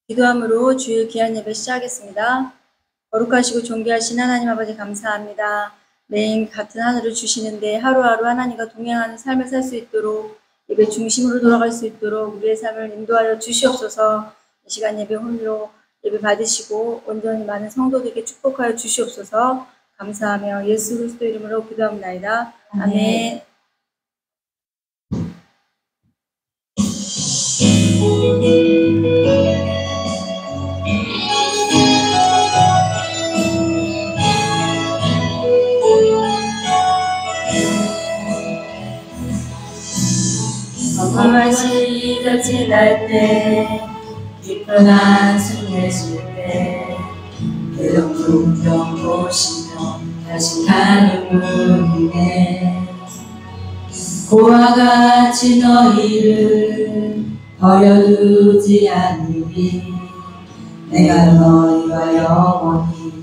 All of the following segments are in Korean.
기도함으로 주일 귀한 예배 시작하겠습니다. 거룩하시고 존귀하신 하나님 아버지 감사합니다. 매일 같은 하늘을 주시는데 하루하루 하나님과 동행하는 삶을 살 수 있도록 예배 중심으로 돌아갈 수 있도록 우리의 삶을 인도하여 주시옵소서. 이 시간 예배 홀로 예배 받으시고 온전히 많은 성도들에게 축복하여 주시옵소서. 감사하며 예수 그리스도 이름으로 기도합니다. 아멘. 성공한 시절 지날 때 깊은 한숨 내쉴 때 괴로운 풍경 보시며 다시 가는 문이네. 고와 같이 너희를 버려두지 않으리. 내가 너희와 영원히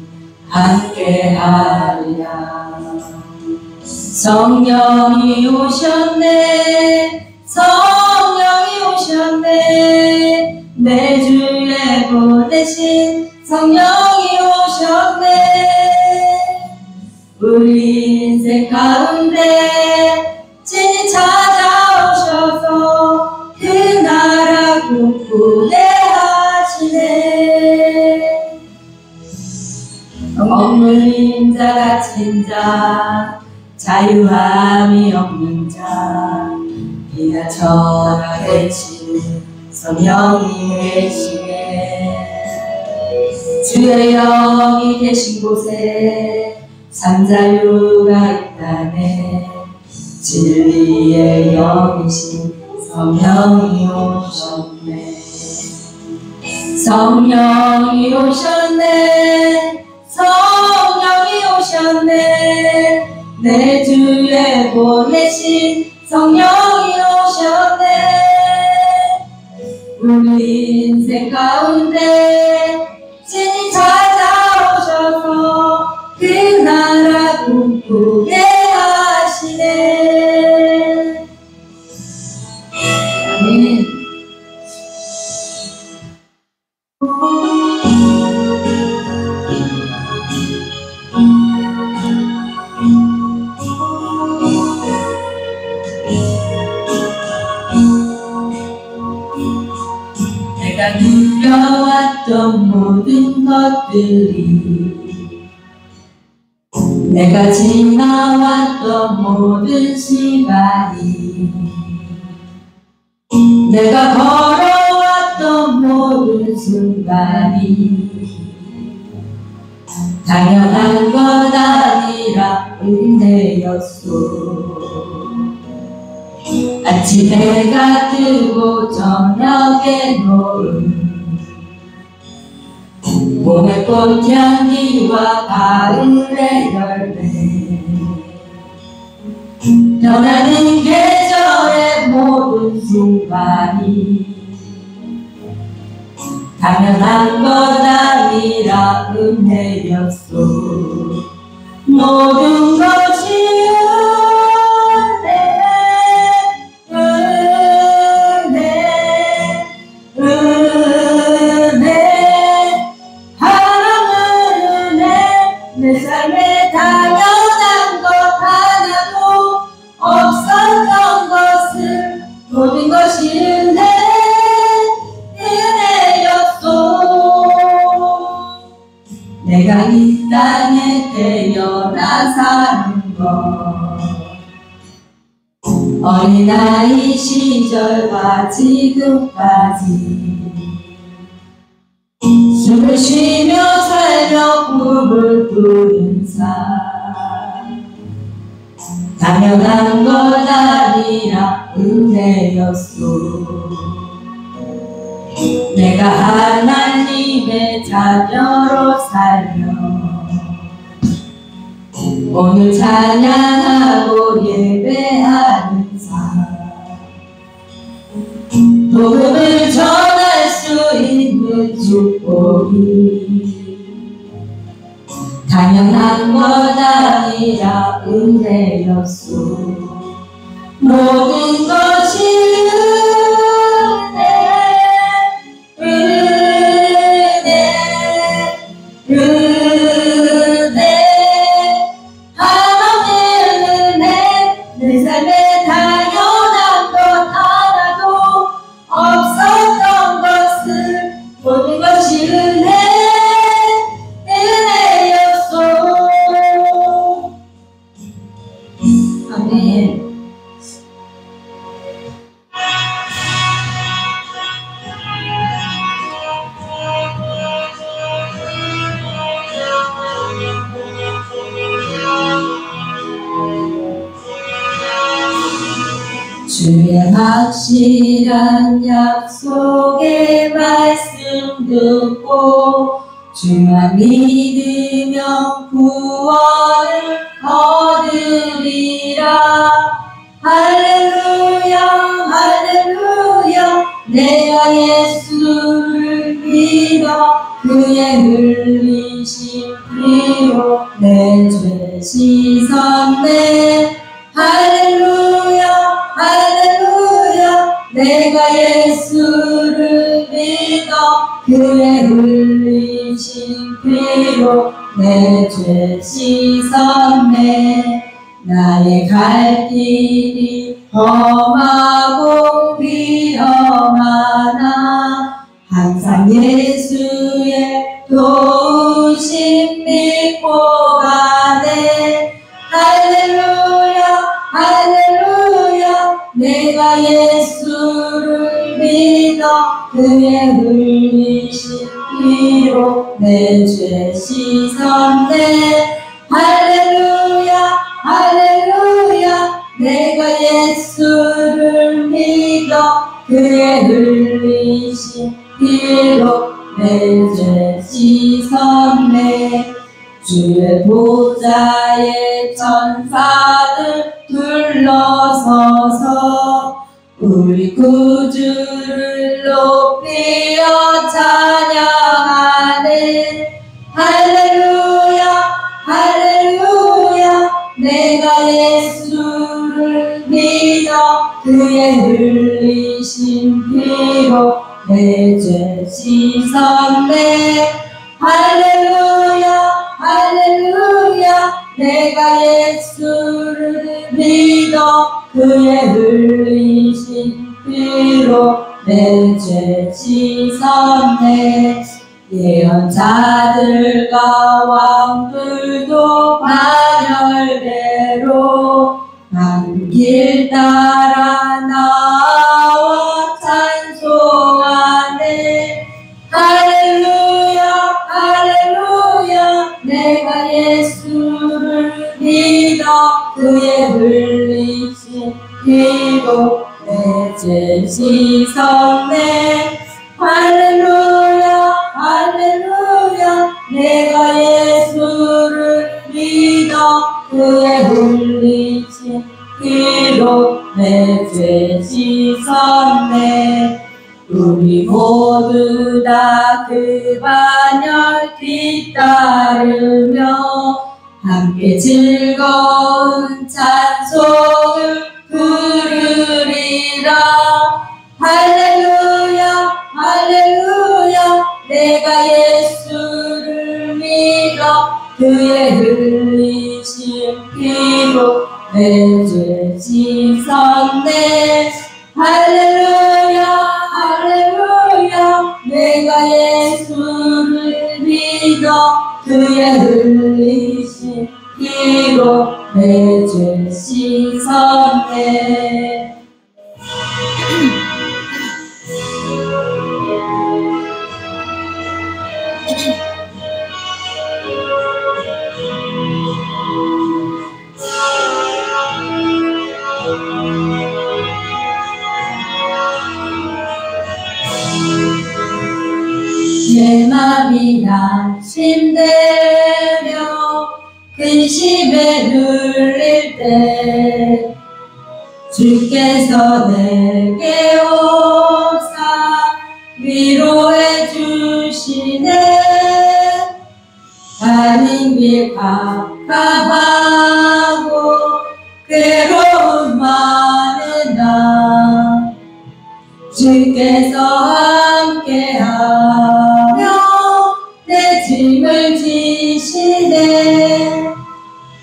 함께하리라. 성령이 오셨네. 성령이 오셨네. 내 주에 보내신 성령이 오셨네. 우리 인생 가운데 친히 찾아오셔서 그 나라 꿈꾸게 하시네. 없는 자 갇힌 자 자유함이 없는 자 이나 저나 계시는 성령이 계시네. 주의 영이 계신 곳에 삼자유가 있다네. 진리의 영이신 성령이 오셨네. 성령이 오셨네. 성령이 오셨네. 내 주에 보내신 성령이 오셨네. 우리 인생 가운데 친히 찾아오셔서 그 나라 꿈꾸게 하시네. 아멘. 내가 누려왔던 모든 것들이 내가 지나왔던 모든 시간이 내가 걸어왔던 모든 순간이 당연한 것 아니라 은혜였소. 아침 해가 뜨고 저녁에 노을 봄의 꽃향기와 가을의 열매 변하는 계절의 모든 순간이 당연한 것 아니라 은혜였소. 모든 것이 내 삶에 당연한 것 하나도 없었던 것을 모든 것이 은혜였소. 내가 이 땅에 태어나 사는 것 어린아이 시절과 지금까지 숨을 쉬며 살며 꿈을 꾸는 삶 당연한 것 아니라 은혜였소. 내가 하나님의 자녀로 살며 오늘 찬양하고 예배하는 삶 복음을 전할 수 있는 축복이 당연한 것 아니라 은혜였소. 모든 것이 은혜 확실한 약속의 말씀 듣고 주만 믿으면 구원을 얻으리라. 할렐루야 할렐루야. 내가 예수를 믿어 그의 흘리신 피로 내 죄 씻었네. 할렐루야 할렐루야. 내가 예수를 믿어 그의 흘리신 피로 내 죄 씻었네. 나의 갈 길이 험하고 위험하나 항상 예수의 도우심 믿고 가네. 할렐루야 할렐루야. 내가 예수를 믿어 그의 흘리신 피로 내 죄 씻었네. 할렐루야 할렐루야. 내가 예수를 믿어 그의 흘리신 피로 내 죄 씻었네. 주의 보좌에 천사들 둘러서서 우리 구주를 높이어 찬양하네. 할렐루야 할렐루야. 내가 예수를 믿어 그의 흘리신 피로 내 죄 씻었네. 할렐루야 할렐루야. 내가 예수를 믿어 그의 흘리신 피로 내 죄 씻었네. 예언자들과 왕들도 반열대로 한 길 따라 나와 찬송하네. 할렐루야 할렐루야. 내가 예수를 믿어 그의 흘리신 피로 내 죄 씻었네. 할렐루야 할렐루야. 내가 예수를 믿어 그의 흘리신 피로 내 죄 씻었네. 우리 모두 다 그 반열 뒤따르며 함께 즐거운 찬송을 부르리라. 할렐루야 할렐루야. 내가 예수를 믿어 그의 흘리신 피로 내 죄 씻었네. 할렐루야 할렐루야. 내가 예수를 믿어 그의 흘리신 피로 내 죄 씻었네. 내 맘이 낙심되며 근심에 눌릴 때 주께서 내게 오사 위로해 주시네. 가는 길 갑갑하고 괴로움 많은 나 주께서 함께하며 내 짐을 지시네.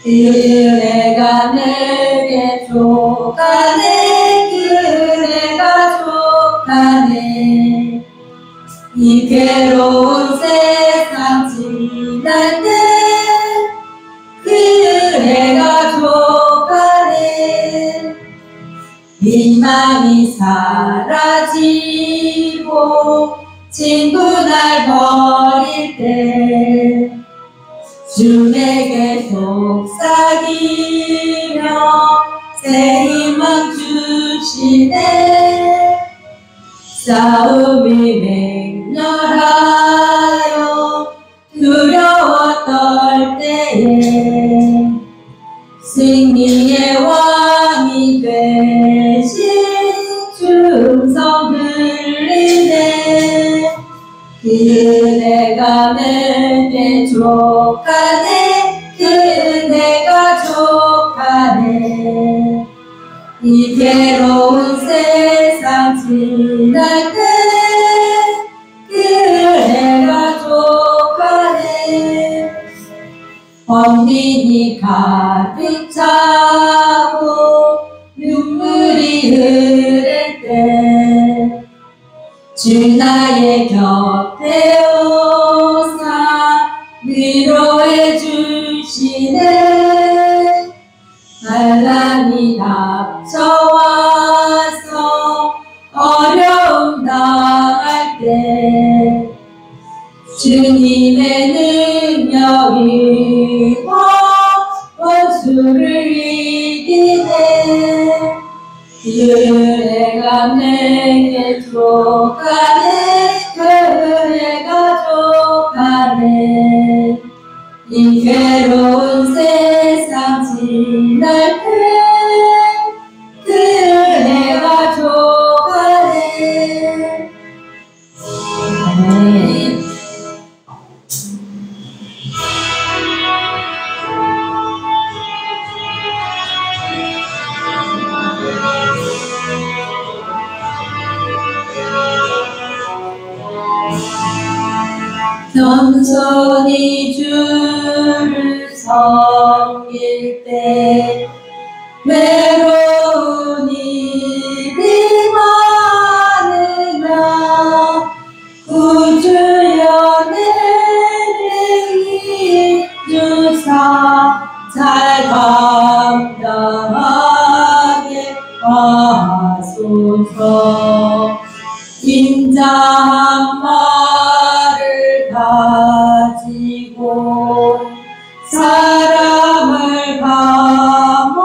그네가 내게 족하네. 그네가 족하네. 이 괴로운 세상 지날 때 그네가 족하네. 희망이 사라지고 친구 날 버릴 때 주 내게 속삭이며 새 희망 주시네. 싸움이 맹렬하여 두려워 떨 때에 승리의 왕이 되신 충성 들리네. 그대가 내게 족하네. 그대가 족하네. 이 괴로운 세상 지날 때 그대가 족하네. 번민이 가득 차고 눈물이 흐를 때 주 나의 곁에 오사 위로해 주시네. 환난이 닥쳐와서 어려움 당할 때 주님의 능력이 원수를 이기네. 그대가 내게 족하네. 그대가 족하네. 이 괴로운 세상 지날 때 그대가 족하네. 아멘. 겸손히 주를 섬길 때 외로운 일이 많으나 구주여 내게 주사 잘 감당하게 하소서. 인자한 말을 가지고 사람을 감화시키며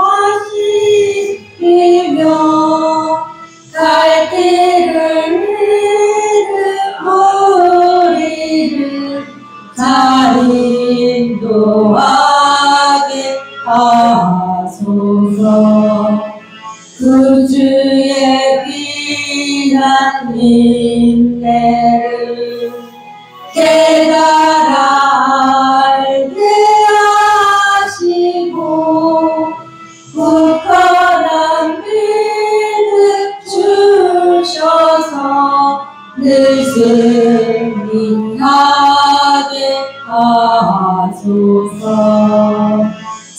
갈 길을 잃은 우리를 잘 인도하게 하소서. 구주의 귀한 인내를 깨달아 알게 하시고 굳건한 믿음 주셔서 늘 승리하게 하소서.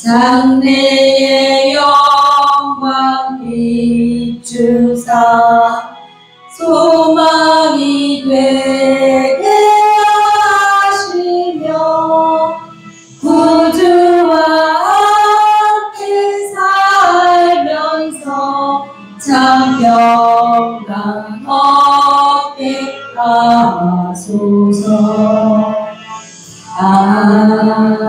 장래의 영광 비추사 소망이 되게 하시며 구주와 함께 살면서 참 평강 얻게 하소서. 아멘.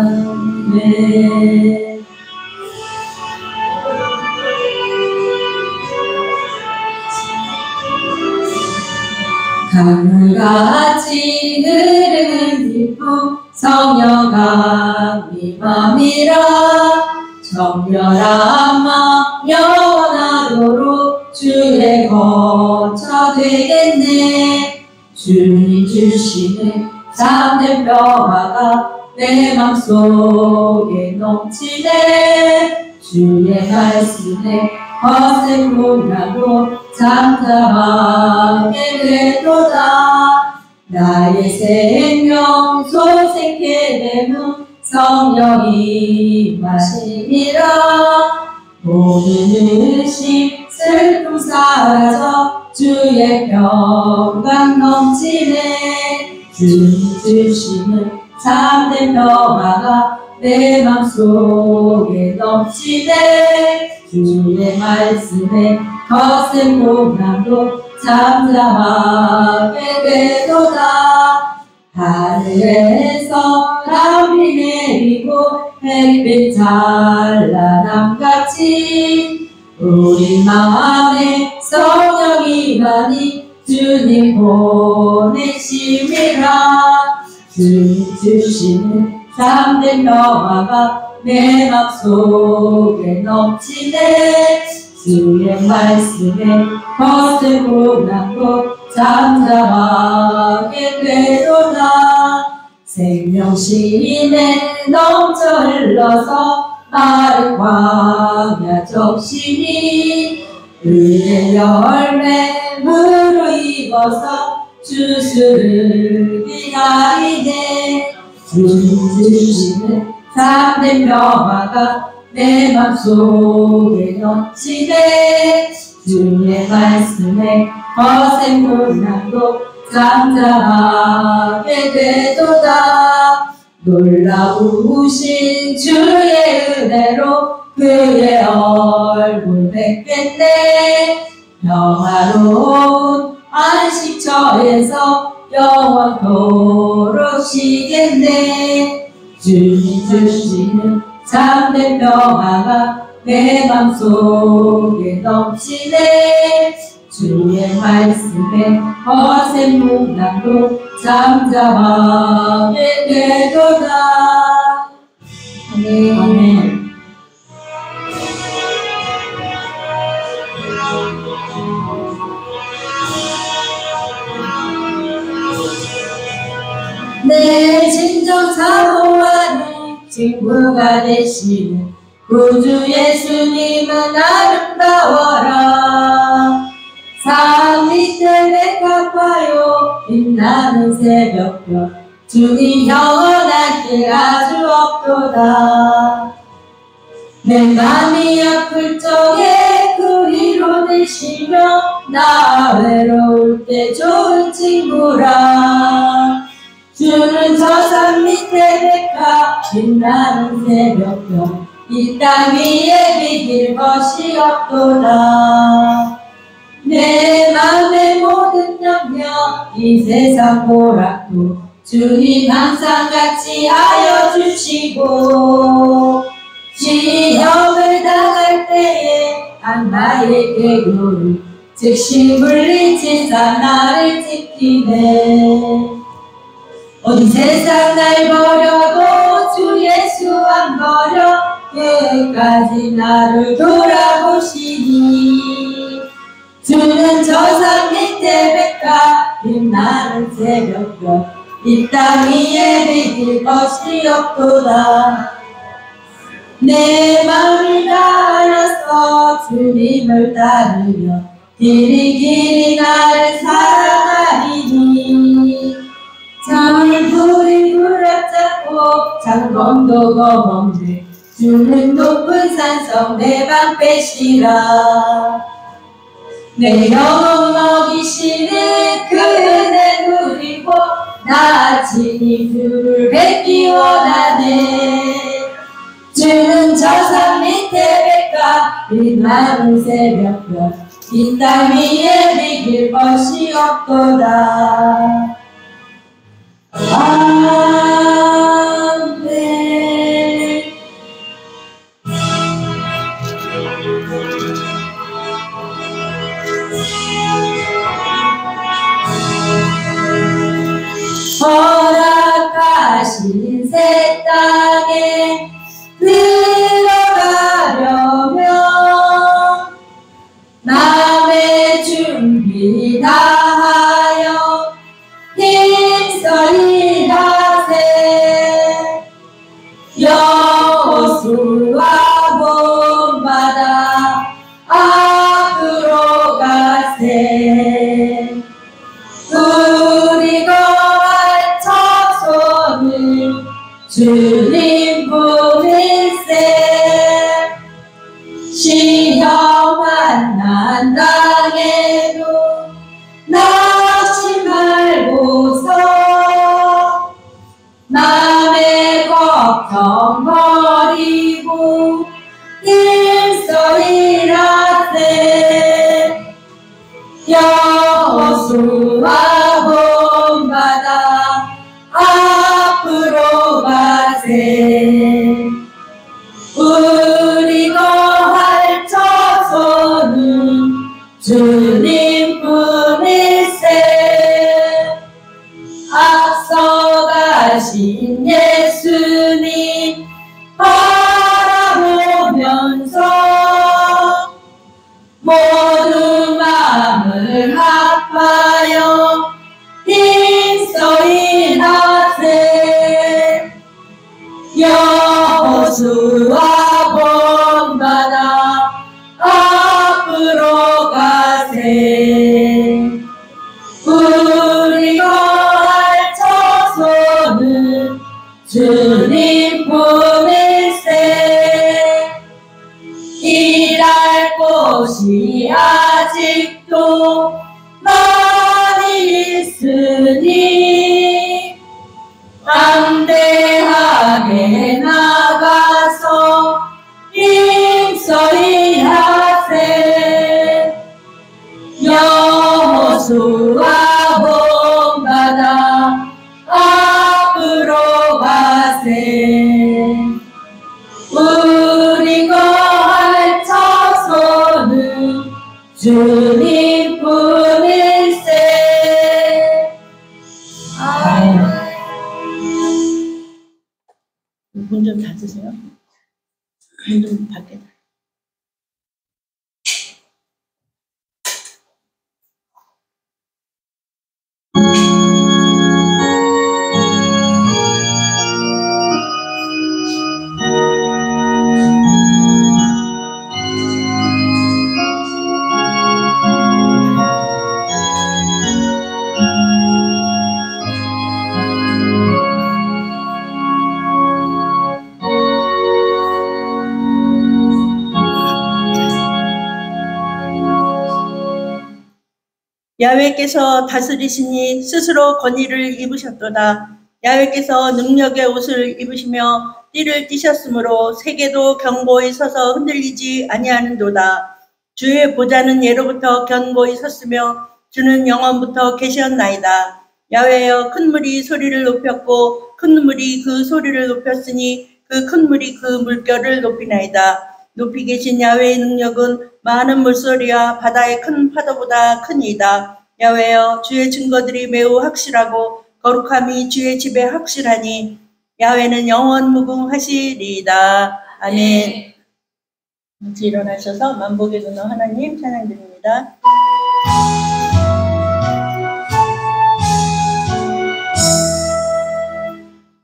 강물같이 흐르는 기쁨 성령 강림 맘이라 정결한 맘 영원하도록 주의 거처 되겠네. 주님 주시는 참된 평화가 내 맘속에 넘치네. 주의 말씀에 거센 고난도 잠잠하게 되도다. 나의 생명 소생케 되는 성령이 마심이라. 모든 의심 슬픔 사라져 주의 평강 넘치네. 주님 주시는 참된 평화가 내 맘속에 넘치네. 주의 말씀에 거센 고난도 잠잠하게 되도다. 하늘에서 담비 내리고 햇빛 찬란함같이 우리 마음에 성령이 많이 주님 보내심이라. 주님 주시는 참된 평화가 내 맘속에 넘치네. 주의 말씀에 거슬고 나고 잠잠하게 되도다. 생명신에 넘쳐 흘러서 마른 광야 적시니 의의 열매 무르익어서 주수를 기다리네. 주님 주시는 참된 평화가 내 맘속에 넘치네. 주의 말씀에 거센 고난도 잠잠하게 되도다. 놀라우신 주의 은혜로 그의 얼굴 뵙겠네. 평화로운 안식처에서 영원토록 쉬겠네. 주님 주시는 참된 평화가 내 맘속에 넘치네. 주의 말씀에 거센 문난도 잠잠하게 되도다. 아멘. 아멘. 내 진정 사모하는 친구가 되시는 구주 예수님은 아름다워라. 산 밑에 맥가파요 빛나는 새벽별 주님 영원한 길 아주 없도다. 내 맘이 아플 적에 그리로 되시며 나 외로울 때 좋은 친구라. 주는 저 산 밑에 백화 빛나는 새벽별 이 땅 위에 비길 것이 없도다. 내 맘의 모든 염려 이 세상 보라도 주님 항상 같이 하여 주시고 시험을 당할 때에 악마의 계교를 즉시 물리치사 나를 지키네. 온 세상 날 버려도 주 예수 안 버려 끝까지 나를 돌아보시니. 주는 저 산 밑에 백화 빛나는 새벽별 이 땅 위에 비길 것이 없도다. 내 마음을 다하여서 주님을 따르며 길이 나를 사랑하리니. 잠을 불이 불었잡고 장검도 검은데 주는 높은 산성 내 방 빼시라. 내 영혼 먹이시는 그 은혜 누리고 나 친히 주를 뵙기 원하네. 주는 저 산 밑에 백화 빛나는 새벽별 이 땅 위에 비길 것이 없도다. 아멘. 허락하신 새 땅에 들어가려면 남의 준비 다하여 힘써 일하세. 여호수아 본받아 앞으로 가세. 우리 거할 처소는 주님 뿐일세. 시험 만난 땅에도 낙심 말고서 남의 걱정 버리고 힘써 일하세. 여호수아 본받아 앞으로 가세. 우리 거할 처소는 주님 뿐일세. 앞서가신 예수님 바라보면서 모두 마음을 합하여 힘써 일하세. 여호수아 본받아 앞으로 가세. 우리 거할 처소는 주님 품일세. 일할 곳이 아직도 많이 있으니 담대하게 나가서 힘써 일하세. 여호수아 본받아 앞으로 가세. 우리 거할 처소는 주님 품일세. 아멘. 문 좀 닫으세요. 문 좀 밖에. 야훼께서 다스리시니 스스로 권위를 입으셨도다. 야훼께서 능력의 옷을 입으시며 띠를 띠셨으므로 세계도 견고히 서서 흔들리지 아니하는도다. 주의 보좌는 예로부터 견고히 섰으며 주는 영원부터 계셨나이다. 야훼여, 큰 물이 소리를 높였고 큰 물이 그 소리를 높였으니 그 큰 물이 그 물결을 높이나이다. 높이 계신 야훼의 능력은 많은 물소리와 바다의 큰 파도보다 크니이다. 야훼여, 주의 증거들이 매우 확실하고 거룩함이 주의 집에 확실하니 야훼는 영원 무궁하시리이다. 아멘. 같이 일어나셔서 만복의 근원 하나님 찬양드립니다.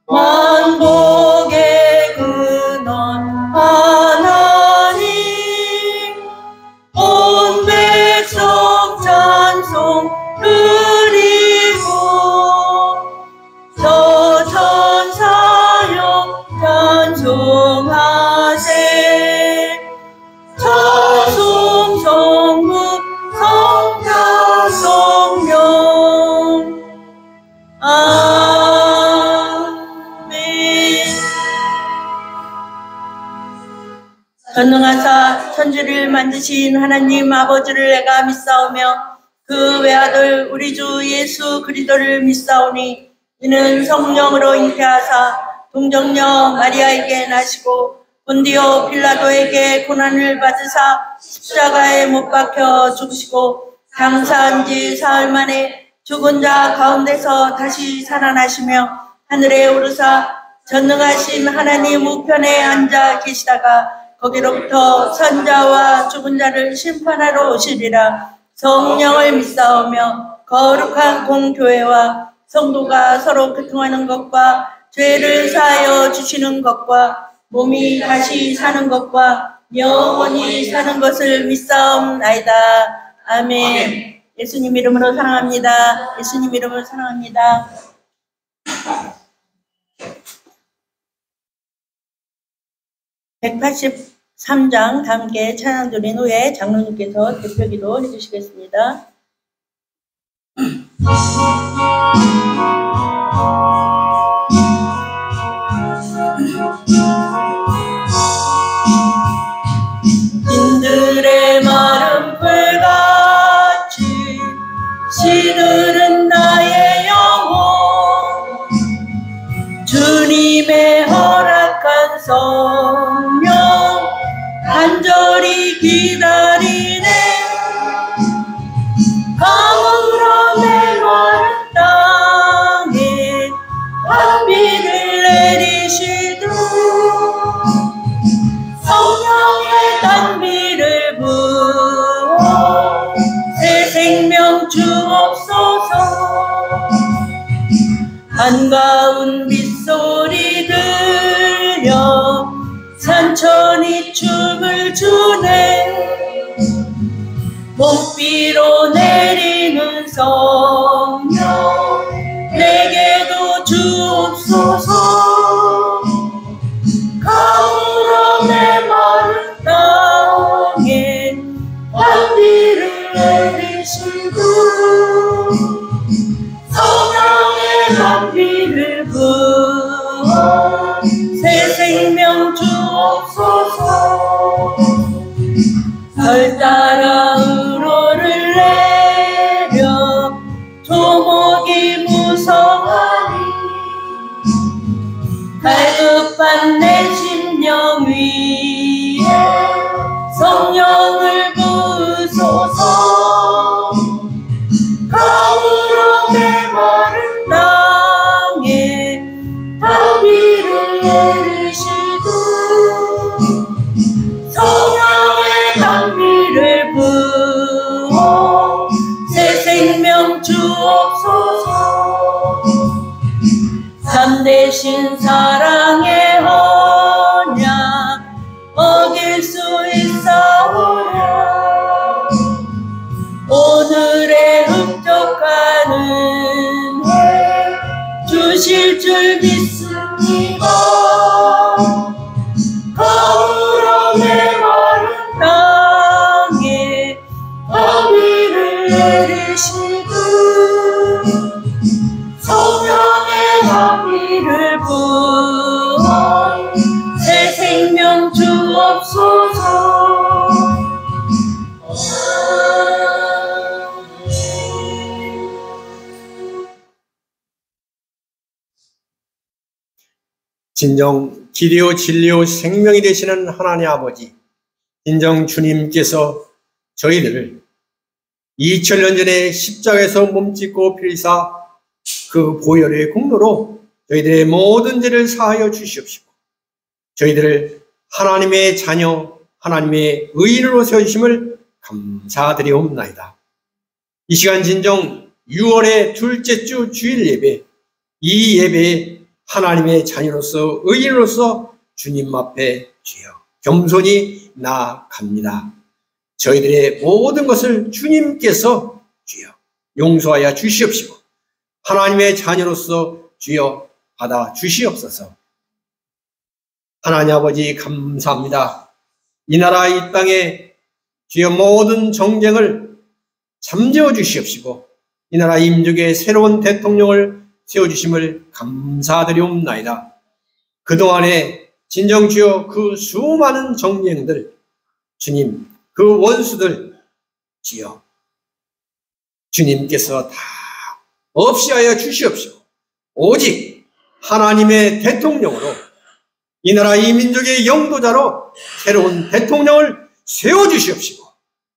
만복의 근원 하나님, 온 백성 찬송 드리고 저 천사여 찬송하세. 찬송 성부 성자 성령. 아멘. 전능하사 천지를 만드신 하나님 아버지를 내가 믿사오며 그 외아들 우리 주 예수 그리스도를 믿사오니 이는 성령으로 잉태하사 동정녀 마리아에게 나시고 본디오 빌라도에게 고난을 받으사 십자가에 못 박혀 죽으시고 장사한 지 사흘 만에 죽은 자 가운데서 다시 살아나시며 하늘에 오르사 전능하신 하나님 우편에 앉아 계시다가 거기로부터 선자와 죽은 자를 심판하러 오시리라. 성령을 믿사오며 거룩한 공교회와 성도가 서로 교통하는 것과 죄를 사하여 주시는 것과 몸이 다시 사는 것과 영원히 사는 것을 믿사옵나이다. 아멘. 예수님 이름으로 사랑합니다. 예수님 이름으로 사랑합니다. 183장 함께 찬양 드린 후에 장로님께서 대표기도 해주시겠습니다. 인들의 마른 풀같이 시들은 나의 영혼, 주님의 허락한 성령 간절히 기다리네. 가물어 메마른 땅에 한가운 빗소리 들려 산천이 춤을 추네. 봄비로 내리는 성령 내게도 주옵소서. 가을로 메마른 땅에 단비를 내리시고 성령의 단비를 부어 새 생명 주옵소서. 별 따라 우로를 내려 조목이 무성하니 갈급한 내 심령 위에 성령을 부으소서. 가을로 메마른 땅에 단비를 내리시고 성령의 단비를 부어 새 생명 주옵소서. 참되신 사랑의 언약 어길 수 있사오랴. 오늘의 흡족한 은혜 주실 줄 믿습니다. 가을로 메마른 땅에 단비를 내리시고 성령의 단비를 부어 새 생명 주옵소서. 진정 길이요 진리요 생명이 되시는 하나님 아버지, 진정 주님께서 저희들을 2000년 전에 십자가에서 몸짓고 피리사 그 보혈의 공로로 저희들의 모든 죄를 사하여 주시옵시고 저희들을 하나님의 자녀, 하나님의 의인으로 세우심을 감사드리옵나이다. 이 시간 진정 6월의 둘째 주 주일 예배, 이 예배에 하나님의 자녀로서 의인으로서 주님 앞에 주여 겸손히 나아갑니다. 저희들의 모든 것을 주님께서 주여 용서하여 주시옵시고 하나님의 자녀로서 주여 받아 주시옵소서. 하나님 아버지 감사합니다. 이 나라 이 땅에 주여 모든 정쟁을 잠재워 주시옵시고 이 나라 임족의 새로운 대통령을 세워주심을 감사드리옵나이다. 그동안에 진정 주여 그 수많은 정쟁들 주님 그 원수들 주여 주님께서 다 없이 하여 주시옵시고 오직 하나님의 대통령으로 이 나라 이 민족의 영도자로 새로운 대통령을 세워주시옵시고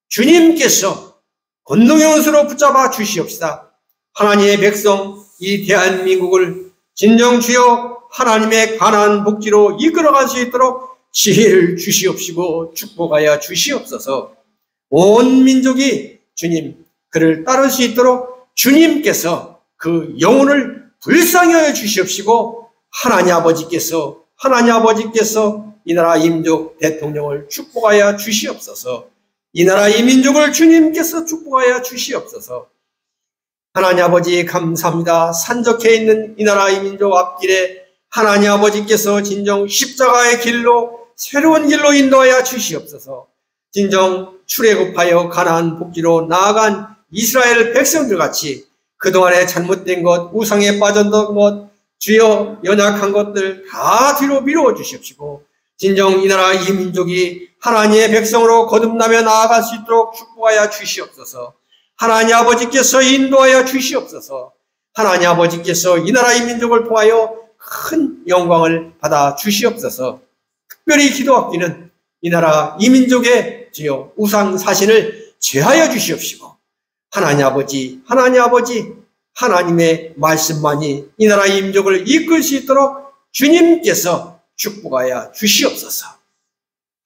주님께서 권능의 원수로 붙잡아 주시옵시다. 하나님의 백성 이 대한민국을 진정 주여 하나님의 가나안 복지로 이끌어갈 수 있도록 지혜를 주시옵시고 축복하여 주시옵소서. 온 민족이 주님 그를 따를 수 있도록 주님께서 그 영혼을 불쌍히 하여 주시옵시고 하나님 아버지께서 이 나라 임족 대통령을 축복하여 주시옵소서. 이 나라 이 민족을 주님께서 축복하여 주시옵소서. 하나님 아버지 감사합니다. 산적해 있는 이 나라 이 민족 앞길에 하나님 아버지께서 진정 십자가의 길로 새로운 길로 인도하여 주시옵소서. 진정 출애굽하여 가나안 복지로 나아간 이스라엘 백성들 같이 그동안에 잘못된 것, 우상에 빠졌던 것, 주여 연약한 것들 다 뒤로 미루어 주십시오. 진정 이 나라 이 민족이 하나님의 백성으로 거듭나며 나아갈 수 있도록 축복하여 주시옵소서. 하나님 아버지께서 인도하여 주시옵소서. 하나님 아버지께서 이 나라 이 민족을 통하여 큰 영광을 받아 주시옵소서. 특별히 기도하기는 이 나라 이 민족의 주여 우상 사신을 제하여 주시옵시고 하나님 아버지 하나님의 말씀만이 이 나라 이 민족을 이끌 수 있도록 주님께서 축복하여 주시옵소서.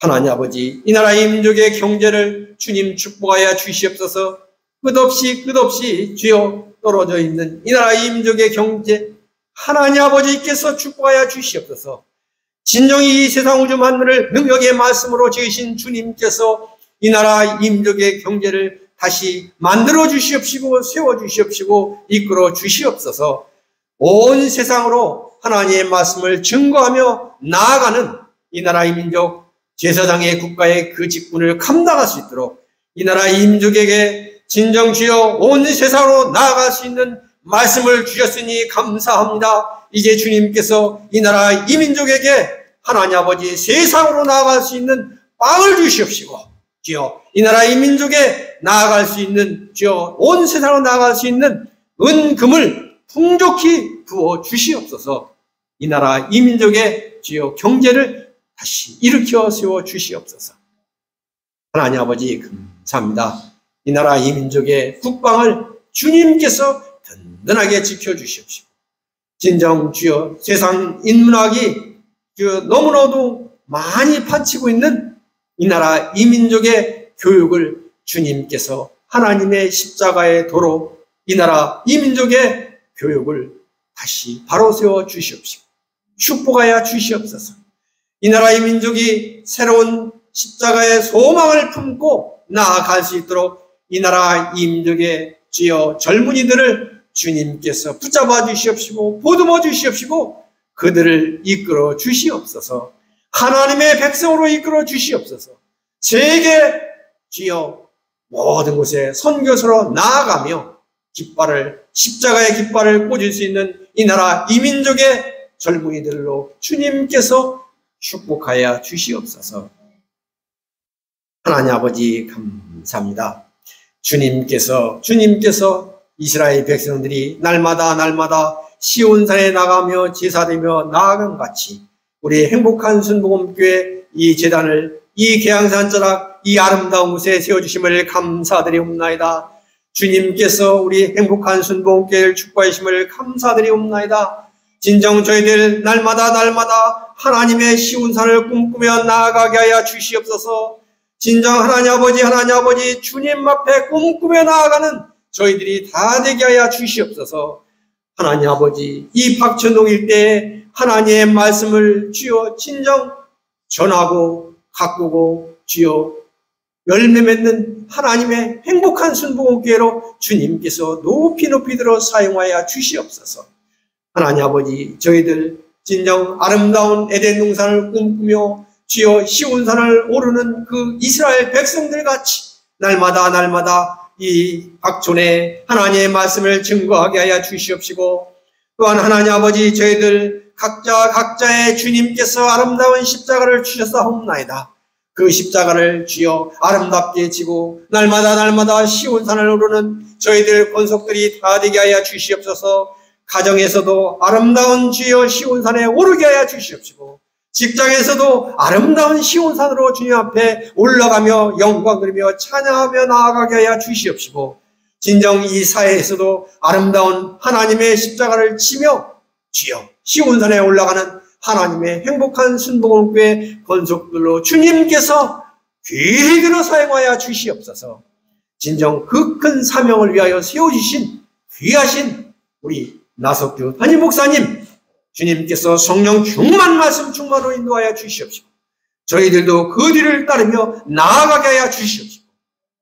하나님 아버지 이 나라 이 민족의 경제를 주님 축복하여 주시옵소서. 끝없이 주여 떨어져 있는 이 나라 이 민족의 경제 하나님 아버지께서 축복하여 주시옵소서. 진정이 이 세상 우주 만물을 능력의 말씀으로 지으신 주님께서 이 나라 민족의 경제를 다시 만들어 주시옵시고 세워 주시옵시고 이끌어 주시옵소서. 온 세상으로 하나님의 말씀을 증거하며 나아가는 이 나라의 민족 제사장의 국가의 그 직분을 감당할 수 있도록 이 나라의 민족에게 진정 주여 온 세상으로 나아갈 수 있는 말씀을 주셨으니 감사합니다. 이제 주님께서 이 나라 이 민족에게 하나님 아버지 세상으로 나아갈 수 있는 빵을 주시옵시고 주여 이 나라 이 민족에 나아갈 수 있는 주여 온 세상으로 나아갈 수 있는 은금을 풍족히 부어 주시옵소서. 이 나라 이 민족의 주여 경제를 다시 일으켜 세워 주시옵소서. 하나님 아버지 감사합니다. 이 나라 이 민족의 국방을 주님께서 든든하게 지켜주시옵시고 진정 주여 세상 인문학이 너무나도 많이 파치고 있는 이 나라 이 민족의 교육을 주님께서 하나님의 십자가의 도로 이 나라 이 민족의 교육을 다시 바로 세워 주시옵시고 축복하여 주시옵소서. 이 나라 이 민족이 새로운 십자가의 소망을 품고 나아갈 수 있도록 이 나라 이 민족의 주여 젊은이들을 주님께서 붙잡아 주시옵시고 보듬어 주시옵시고 그들을 이끌어 주시옵소서. 하나님의 백성으로 이끌어 주시옵소서. 세계 주여 모든 곳에 선교사로 나아가며 십자가의 깃발을 꽂을 수 있는 이 나라 이 민족의 젊은이들로 주님께서 축복하여 주시옵소서. 하나님 아버지 감사합니다. 주님께서 이스라엘 백성들이 날마다 시온산에 나가며 제사되며 나아간 같이 우리 행복한 순복음교회 이 재단을 이 계양산 자락 이 아름다운 곳에 세워주심을 감사드리옵나이다. 주님께서 우리 행복한 순복음교회를 축복하심을 감사드리옵나이다. 진정 저희들 날마다 하나님의 시온산을 꿈꾸며 나아가게 하여 주시옵소서. 진정 하나님 아버지 주님 앞에 꿈꾸며 나아가는 저희들이 다 되게 하여 주시옵소서. 하나님 아버지 이 박천동 일대에 하나님의 말씀을 주여 진정 전하고 가꾸고 주여 열매 맺는 하나님의 행복한 순복음교회로 주님께서 높이 들어 사용하여 주시옵소서. 하나님 아버지 저희들 진정 아름다운 에덴 동산을 꿈꾸며 주여 시온산을 오르는 그 이스라엘 백성들 같이 날마다 이 박촌에 하나님의 말씀을 증거하게 하여 주시옵시고 또한 하나님 아버지 저희들 각자의 주님께서 아름다운 십자가를 주셨사옵나이다. 그 십자가를 주여 아름답게 지고 날마다 시온산을 오르는 저희들 권속들이 다 되게 하여 주시옵소서. 가정에서도 아름다운 주여 시온산에 오르게 하여 주시옵시고 직장에서도 아름다운 시온산으로 주님 앞에 올라가며 영광 드리며 찬양하며 나아가게 하여 주시옵시고 진정 이 사회에서도 아름다운 하나님의 십자가를 지며 주여 시온산에 올라가는 하나님의 행복한 순복음교회 권속들로 주님께서 귀히 들어 사용하여 주시옵소서. 진정 그 큰 사명을 위하여 세워주신 귀하신 우리 나석규 담임 목사님 주님께서 성령 충만 말씀 충만으로 인도하여 주시옵시고 저희들도 그 뒤를 따르며 나아가게 하여 주시옵시고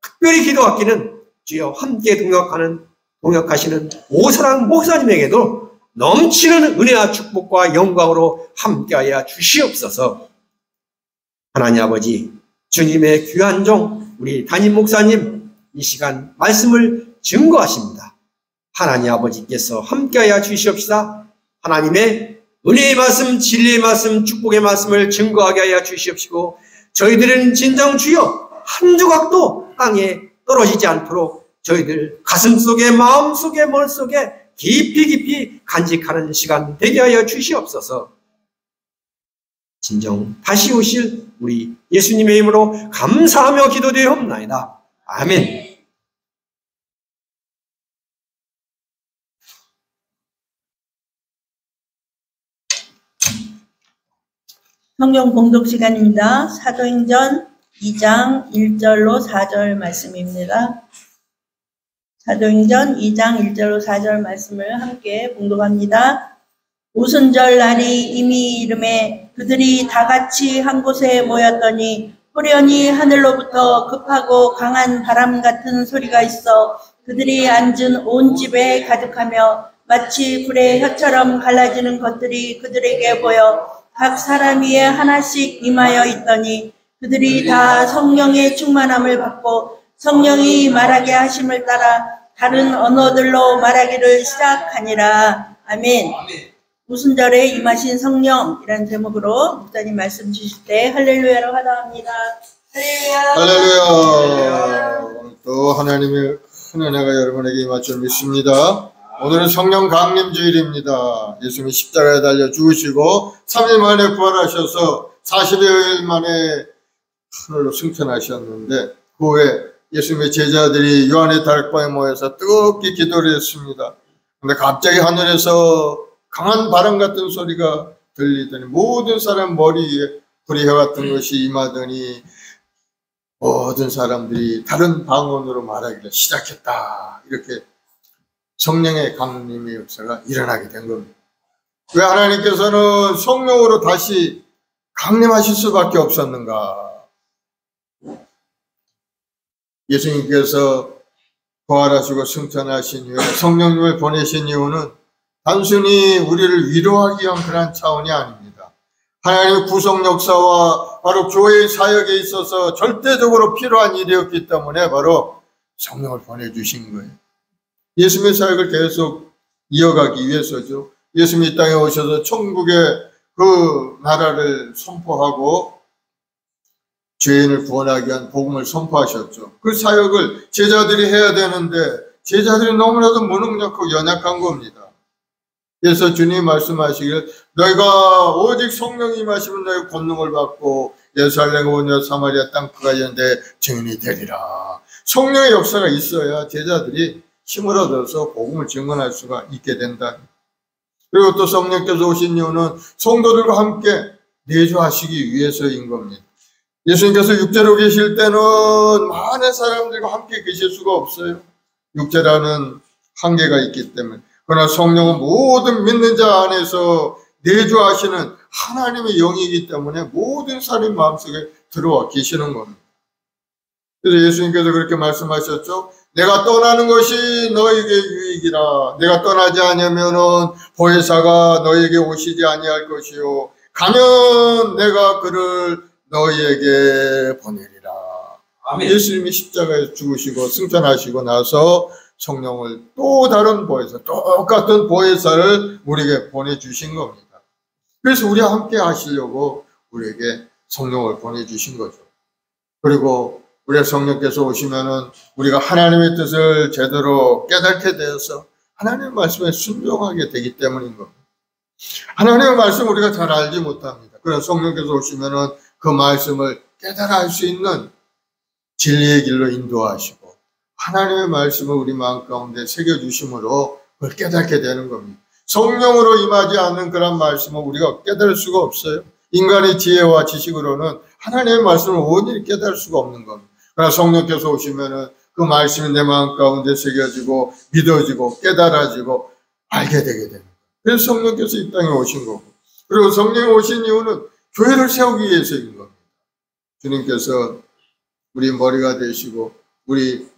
특별히 기도하기는 주여 함께 동역하시는 오사랑 목사님에게도 넘치는 은혜와 축복과 영광으로 함께하여 주시옵소서. 하나님 아버지 주님의 귀한 종 우리 담임 목사님 이 시간 말씀을 증거하십니다. 하나님 아버지께서 함께하여 주시옵시다. 하나님의 은혜의 말씀, 진리의 말씀, 축복의 말씀을 증거하게 하여 주시옵시고 저희들은 진정 주여 한 조각도 땅에 떨어지지 않도록 저희들 가슴속에 마음속에 머릿속에 깊이 간직하는 시간 되게 하여 주시옵소서. 진정 다시 오실 우리 예수님의 이름으로 감사하며 기도되옵나이다. 아멘. 성경 봉독 시간입니다. 사도행전 2장 1절로 4절 말씀입니다. 사도행전 2장 1절로 4절 말씀을 함께 봉독합니다. 오순절 날이 이미 이름에 그들이 다 같이 한 곳에 모였더니 호련히 하늘로부터 급하고 강한 바람 같은 소리가 있어 그들이 앉은 온 집에 가득하며 마치 불의 혀처럼 갈라지는 것들이 그들에게 보여 각 사람 위에 하나씩 임하여 있더니 그들이 다 성령의 충만함을 받고 성령이 말하게 하심을 따라 다른 언어들로 말하기를 시작하니라. 아멘. 오순절에 임하신 성령이라는 제목으로 목사님 말씀 주실 때 할렐루야로 하다합니다. 할렐루야. 할렐루야. 오늘 또 하나님의 큰 은혜가 여러분에게 임할 줄 믿습니다. 오늘은 성령 강림 주일입니다. 예수님이 십자가에 달려 죽으시고 3일 만에 부활하셔서 40여일 만에 하늘로 승천하셨는데 그 후에 예수님의 제자들이 요한의 다락방에 모여서 뜨겁게 기도를 했습니다. 근데 갑자기 하늘에서 강한 바람 같은 소리가 들리더니 모든 사람 머리 위에 불의 혀 같은 것이 임하더니 모든 사람들이 다른 방언으로 말하기를 시작했다. 이렇게 성령의 강림의 역사가 일어나게 된 겁니다. 왜 하나님께서는 성령으로 다시 강림하실 수밖에 없었는가? 예수님께서 부활하시고 승천하신 이후에 성령님을 보내신 이유는 단순히 우리를 위로하기 위한 그런 차원이 아닙니다. 하나님의 구속 역사와 바로 교회의 사역에 있어서 절대적으로 필요한 일이었기 때문에 바로 성령을 보내주신 거예요. 예수님의 사역을 계속 이어가기 위해서죠. 예수님이 이 땅에 오셔서 천국의 그 나라를 선포하고 죄인을 구원하기 위한 복음을 선포하셨죠. 그 사역을 제자들이 해야 되는데 제자들이 너무나도 무능력하고 연약한 겁니다. 그래서 주님이 말씀하시기를 너희가 오직 성령이 임하시면 너희 권능을 받고 예루살렘 온 사마리아 땅까지 이르는데 증인이 되리라. 성령의 역사가 있어야 제자들이 힘을 얻어서 복음을 증언할 수가 있게 된다. 그리고 또 성령께서 오신 이유는 성도들과 함께 내주하시기 위해서인 겁니다. 예수님께서 육체로 계실 때는 많은 사람들과 함께 계실 수가 없어요. 육체라는 한계가 있기 때문에. 그러나 성령은 모든 믿는 자 안에서 내주하시는 하나님의 영이기 때문에 모든 사람 마음속에 들어와 계시는 겁니다. 그래서 예수님께서 그렇게 말씀하셨죠. 내가 떠나는 것이 너에게 유익이라. 내가 떠나지 않으면은 보혜사가 너에게 오시지 아니할 것이요. 가면 내가 그를 너희에게 보내리라. 아멘. 예수님이 십자가에 죽으시고 승천하시고 나서 성령을 또 다른 보혜사, 똑같은 보혜사를 우리에게 보내주신 겁니다. 그래서 우리와 함께 하시려고 우리에게 성령을 보내주신 거죠. 그리고 우리의 성령께서 오시면은 우리가 하나님의 뜻을 제대로 깨닫게 되어서 하나님의 말씀에 순종하게 되기 때문인 겁니다. 하나님의 말씀 우리가 잘 알지 못합니다. 그래서 성령께서 오시면은 그 말씀을 깨달아 알 수 있는 진리의 길로 인도하시고 하나님의 말씀을 우리 마음 가운데 새겨주심으로 그걸 깨닫게 되는 겁니다. 성령으로 임하지 않는 그런 말씀을 우리가 깨달을 수가 없어요. 인간의 지혜와 지식으로는 하나님의 말씀을 온전히 깨달을 수가 없는 겁니다. 그러나 성령께서 오시면은 그 말씀이 내 마음 가운데 새겨지고 믿어지고 깨달아지고 알게 되게 됩니다. 그래서 성령께서 이 땅에 오신 거고, 그리고 성령이 오신 이유는 교회를 세우기 위해서인 겁니다. 주님께서 우리 머리가 되시고 우리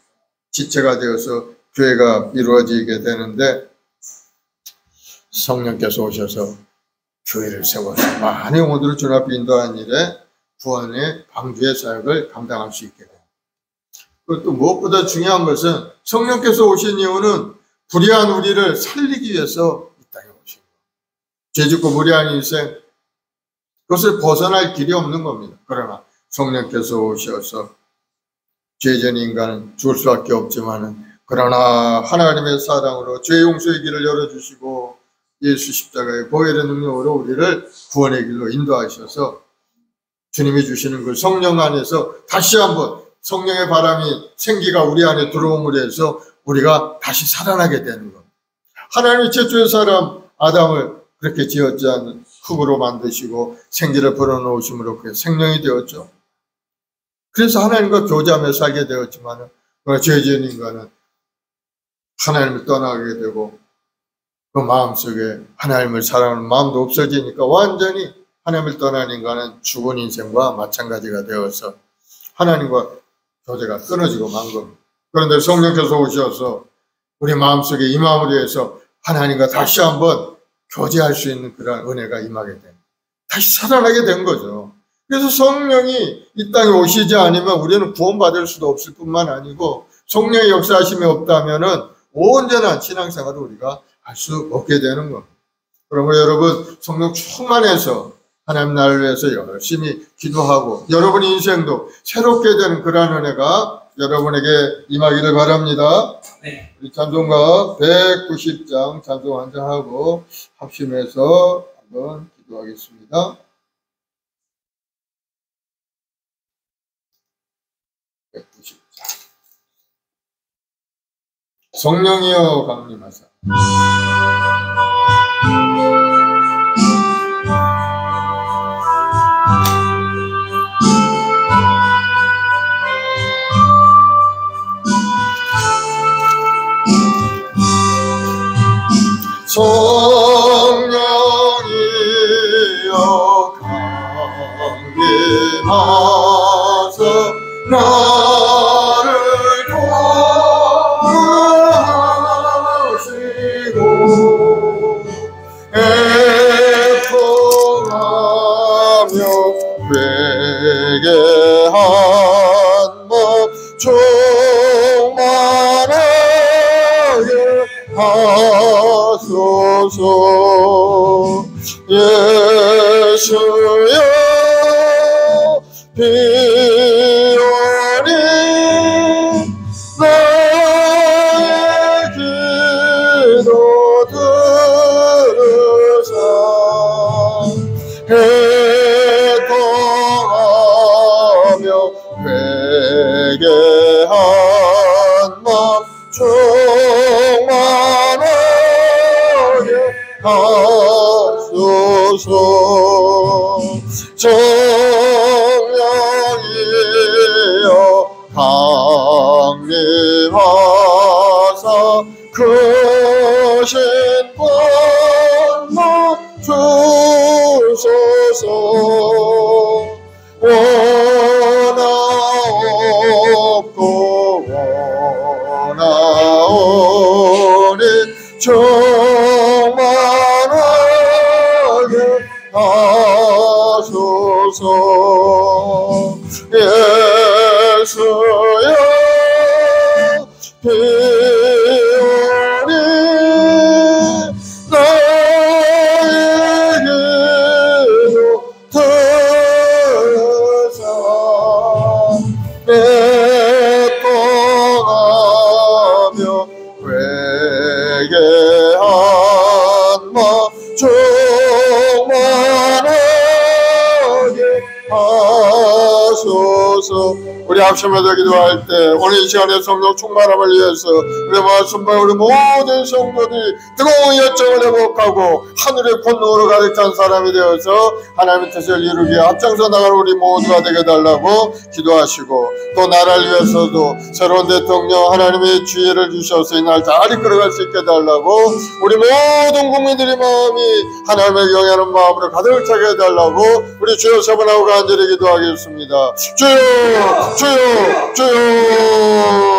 지체가 되어서 교회가 이루어지게 되는데 성령께서 오셔서 교회를 세워서 많은 영혼들을 주 앞에 인도한 일에 구원의 방주의 사역을 감당할 수 있게 됩니다. 그것도 무엇보다 중요한 것은 성령께서 오신 이유는 불의한 우리를 살리기 위해서 이 땅에 오신 거예요. 죄짓고 무리한 인생, 그것을 벗어날 길이 없는 겁니다. 그러나 성령께서 오셔서 죄진 인간은 죽을 수밖에 없지만은 그러나 하나님의 사랑으로 죄 용서의 길을 열어주시고 예수 십자가의 보혈의 능력으로 우리를 구원의 길로 인도하셔서 주님이 주시는 그 성령 안에서 다시 한번 성령의 바람이 생기가 우리 안에 들어옴으로 해서 우리가 다시 살아나게 되는 겁니다. 하나님이 최초의 사람 아담을 그렇게 지었지 않는 흙으로 만드시고 생기를 불어넣으심으로 그게 생명이 되었죠. 그래서 하나님과 교제하며 살게 되었지만 죄 지은 인간은 하나님을 떠나게 되고 그 마음속에 하나님을 사랑하는 마음도 없어지니까 완전히 하나님을 떠난 인간은 죽은 인생과 마찬가지가 되어서 하나님과 교제가 끊어지고 만 겁니다. 그런데 성령께서 오셔서 우리 마음속에 임함으로 해서 하나님과 다시 한번 교제할 수 있는 그런 은혜가 임하게 됩니다. 다시 살아나게 된 거죠. 그래서 성령이 이 땅에 오시지 않으면 우리는 구원받을 수도 없을 뿐만 아니고 성령의 역사하심이 없다면은 온전한 신앙생활을 우리가 할 수 없게 되는 겁니다. 그러므로 여러분 성령 충만해서 하나님 나라를 위해서 열심히 기도하고 여러분 인생도 새롭게 되는 그러한 은혜가 여러분에게 임하기를 바랍니다. 네. 우리 찬송가 190장 찬송 한 장 하고 합심해서 한번 기도하겠습니다. 190장. 성령이여 강림하사. 성령이여 강림하사 나를 도우시고 애통하며 회개한 맘 충만하게 하소서. 예수여 비오니 나의 기도 들으사 애통하며 회개한 맘 충만하게 하소서. 성령이여 강림하사 크신 권능 주소서. 원하옵고 원하오니 충만하게 하소서. 예수여 비오니 나의 기도 들으사 애통하며 회개한 맘 충만하게 하소서. 우리 합심해서 기도할 때 오늘 이 시간에 성령 충만함을 위해서 우리 말씀과 우리 모든 성도들이 뜨거운 열정을 회복하고 하늘의 권능으로 가득 찬 사람이 되어서 하나님의 뜻을 이루기에 앞장서 나가는 우리 모두가 되게 달라고 기도하시고 또 나라를 위해서도 새로운 대통령 하나님의 지혜를 주셔서 이 날 잘 이끌어갈 수 있게 달라고 우리 모든 국민들의 마음이 하나님의 영향하는 마음으로 가득 차게 해달라고 우리 주여 세 번 하고 간절히 기도하겠습니다. 주여 주여 주여.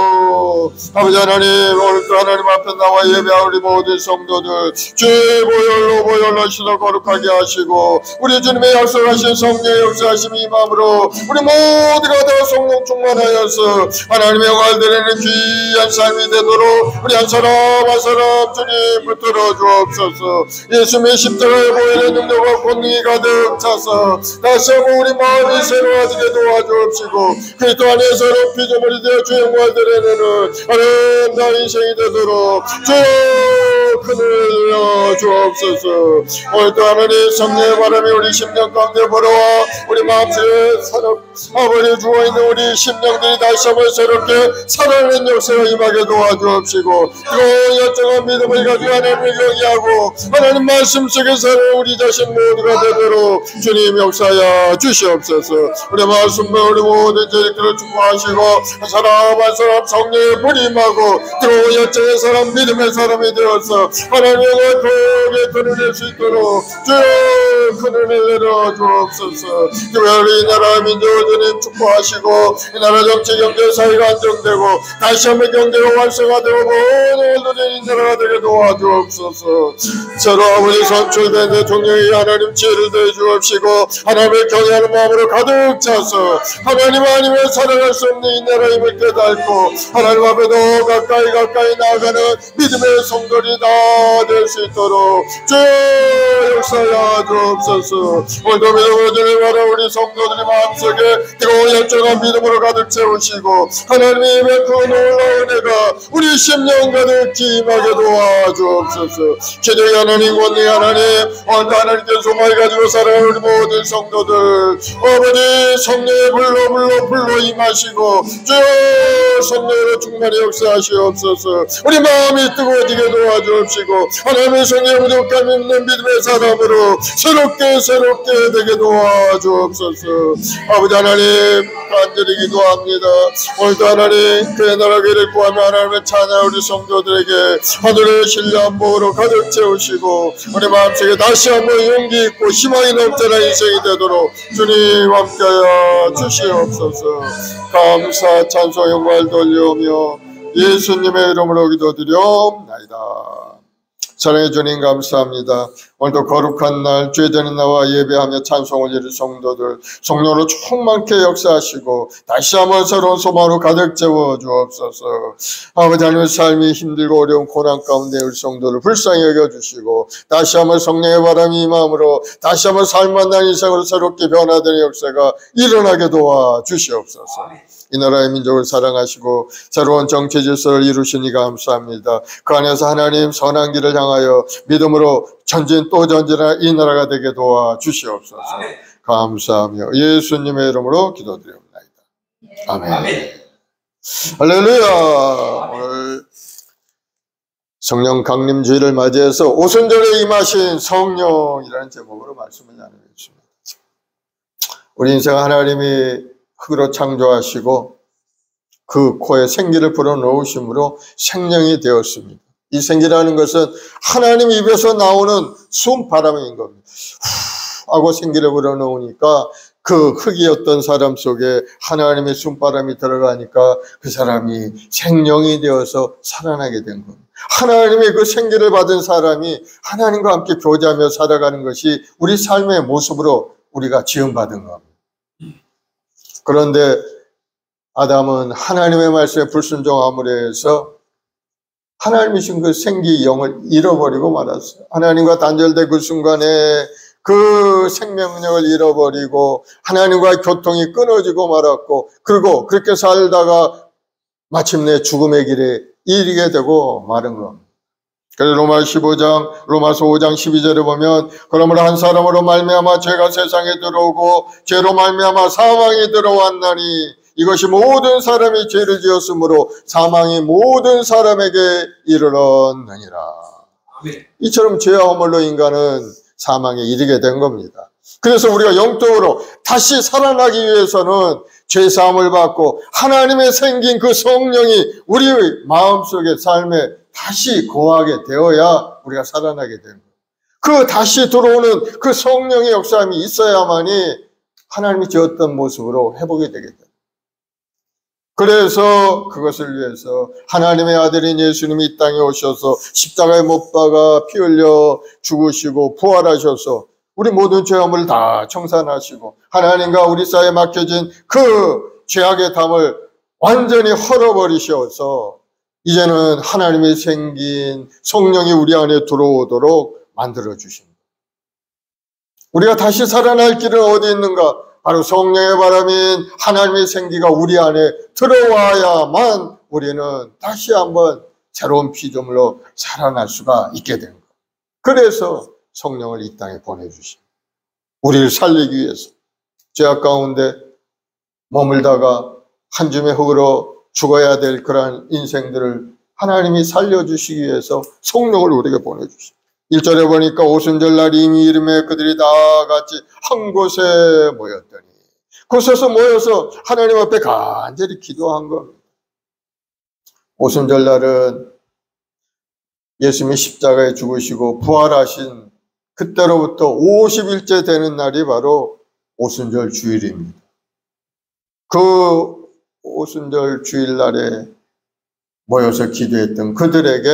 아버지 하나님 오늘도 하나님 앞에 나와 예배할 우리 모든 성도들 주의 보혈로 시도 거룩하게 하시고 우리 주님의 약속하신 성령의 역사하심이 임함으로 우리 모두가 다 성령 충만하여서 하나님의 영광을 드리는 귀한 삶이 되도록 우리 한 사람 한 사람 주님 붙들어 주옵소서. 예수님의 십자가의 보혈의 능력과 권능이 가득 차서 다시 한번 우리 마음이 새로워지게 도와주옵시고 그리스도 안에서 피조물이 되어 주의 영광을 드리는 아름다운 인생이 되도록 주여 큰을 주옵소서. 오늘도 하나님 성령의 바람이 우리 심령 가운데 불어와 우리 마음속에 살아 아버지 죽어있는 우리 심령들이 다시 한번 새롭게 살아내는 역사가 임하게 도와주옵시고 그 열정한 믿음을 가지고 하나님을 경외하고 하나님 말씀 속에 사는 우리 자신 모두가 되도록 주님 역사하여 주시옵소서. 우리 말씀과 우리 모든 저희들을 축복하시고 한 사람 한 사람 성령의 불이 임하고 그 열정의 사람 믿음의 사람이 되어서 하나님의 크게 드러낼 수 있도록 주여 큰 은혜 내려 주옵소서. 특별히 이 나라 민족을 주님 축복하시고 이 나라 정치 경제 사회가 안정되고 다시 한번 경제가 활성화되고 모든 것들이 이 나라가 되게 도와주옵소서. 새로 아버지 선출된 대통령이 하나님 지혜를 대해 주옵시고 하나님을 경외하는 마음으로 가득 차서 하나님 아니면 살아갈 수 없는 이 나라의 힘을 깨닫고 하나님 앞에 더 가까이 나아가는 믿음의 성도들이 다 될 수 있도록 주여 역사하여 주옵소서. 오늘도 믿음으로 주님 바라 우리 성도들의 마음속에 뜨거운 열정한 믿음으로 가득 채우시고 하나님의 그 놀라운 은혜가 우리 심령 가득히 임하게 도와주옵소서. 기적의 하나님 권능의 하나님 오늘도 하나님께 소망을 가지고 살아가는 우리 모든 성도들 아버지 성령의 불로 임하시고 주여 성령으로 충만히 역사하시옵소서. 우리 마음이 뜨거워지게 도와주옵시고 하나님의 성령의 무조건 믿는 믿음의 사람으로 새롭게 되게 도와주옵소서. 아버지 하나님 간절히 기도합니다. 오늘도 하나님 그의 나라를 구하며 하나님의 찬양 우리 성도들에게 하늘의 신뢰한 복으로 가득 채우시고 우리 마음속에 다시 한번 용기 있고 희망이 넘치는 인생이 되도록 주님 함께하여 주시옵소서. 감사 찬송 영광을 돌려오며 예수님의 이름으로 기도드리옵나이다. 사랑해 주님 감사합니다. 오늘도 거룩한 날 죄되는 나와 예배하며 찬송 올리는 성도들 성령으로 충만케 역사하시고 다시 한번 새로운 소망으로 가득 채워 주옵소서. 아버지 하나님의 삶이 힘들고 어려운 고난 가운데 우리 성도를 불쌍히 여겨주시고 다시 한번 성령의 바람이 임함으로 다시 한번 삶 만난 인생으로 새롭게 변화되는 역사가 일어나게 도와주시옵소서. 이 나라의 민족을 사랑하시고 새로운 정치 질서를 이루시니 감사합니다. 그 안에서 하나님 선한 길을 향하여 믿음으로 전진 또 전진하는 이 나라가 되게 도와주시옵소서. 감사하며 예수님의 이름으로 기도드립니다. 아멘. 할렐루야. 오늘 성령 강림주의를 맞이해서 오순절에 임하신 성령이라는 제목으로 말씀을 나누겠습니다. 우리 인생 하나님이 흙으로 창조하시고 그 코에 생기를 불어넣으심으로 생명이 되었습니다. 이 생기라는 것은 하나님 입에서 나오는 숨 바람인 겁니다. 후 하고 생기를 불어넣으니까 그 흙이었던 사람 속에 하나님의 숨바람이 들어가니까 그 사람이 생명이 되어서 살아나게 된 겁니다. 하나님의 그 생기를 받은 사람이 하나님과 함께 교제하며 살아가는 것이 우리 삶의 모습으로 우리가 지음받은 겁니다. 그런데 아담은 하나님의 말씀에 불순종함으로 해서 하나님이신 그 생기 영을 잃어버리고 말았어요. 하나님과 단절된 그 순간에 그 생명력을 잃어버리고 하나님과의 교통이 끊어지고 말았고 그리고 그렇게 살다가 마침내 죽음의 길에 이르게 되고 마른 겁니다. 그래서 로마서 5장 12절에 보면 그러므로 한 사람으로 말미암아 죄가 세상에 들어오고 죄로 말미암아 사망이 들어왔나니 이것이 모든 사람이 죄를 지었으므로 사망이 모든 사람에게 이르렀느니라. 이처럼 죄와 허물로 인간은 사망에 이르게 된 겁니다. 그래서 우리가 영적으로 다시 살아나기 위해서는 죄사함을 받고 하나님의 생긴 그 성령이 우리의 마음속에 삶에 다시 거하게 되어야 우리가 살아나게 됩니다. 그 다시 들어오는 그 성령의 역사함이 있어야만이 하나님이 지었던 모습으로 회복이 되게 됩니다. 그래서 그것을 위해서 하나님의 아들인 예수님이 이 땅에 오셔서 십자가에 못 박아 피 흘려 죽으시고 부활하셔서 우리 모든 죄악을 다 청산하시고 하나님과 우리 사이에 막혀진 그 죄악의 담을 완전히 헐어버리셔서 이제는 하나님이 생긴 성령이 우리 안에 들어오도록 만들어주십니다. 우리가 다시 살아날 길은 어디 있는가? 바로 성령의 바람인 하나님의 생기가 우리 안에 들어와야만 우리는 다시 한번 새로운 피조물로 살아날 수가 있게 된 거예요. 그래서 성령을 이 땅에 보내주십니다. 우리를 살리기 위해서 죄악 가운데 머물다가 한 줌의 흙으로 죽어야 될 그러한 인생들을 하나님이 살려주시기 위해서 성령을 우리에게 보내주십니다. 1절에 보니까 오순절날 이미 이름에 그들이 다 같이 한 곳에 모였더니, 그곳에서 모여서 하나님 앞에 간절히 기도한 겁니다. 오순절날은 예수님이 십자가에 죽으시고 부활하신 그때로부터 50일째 되는 날이 바로 오순절 주일입니다. 그 오순절 주일날에 모여서 기도했던 그들에게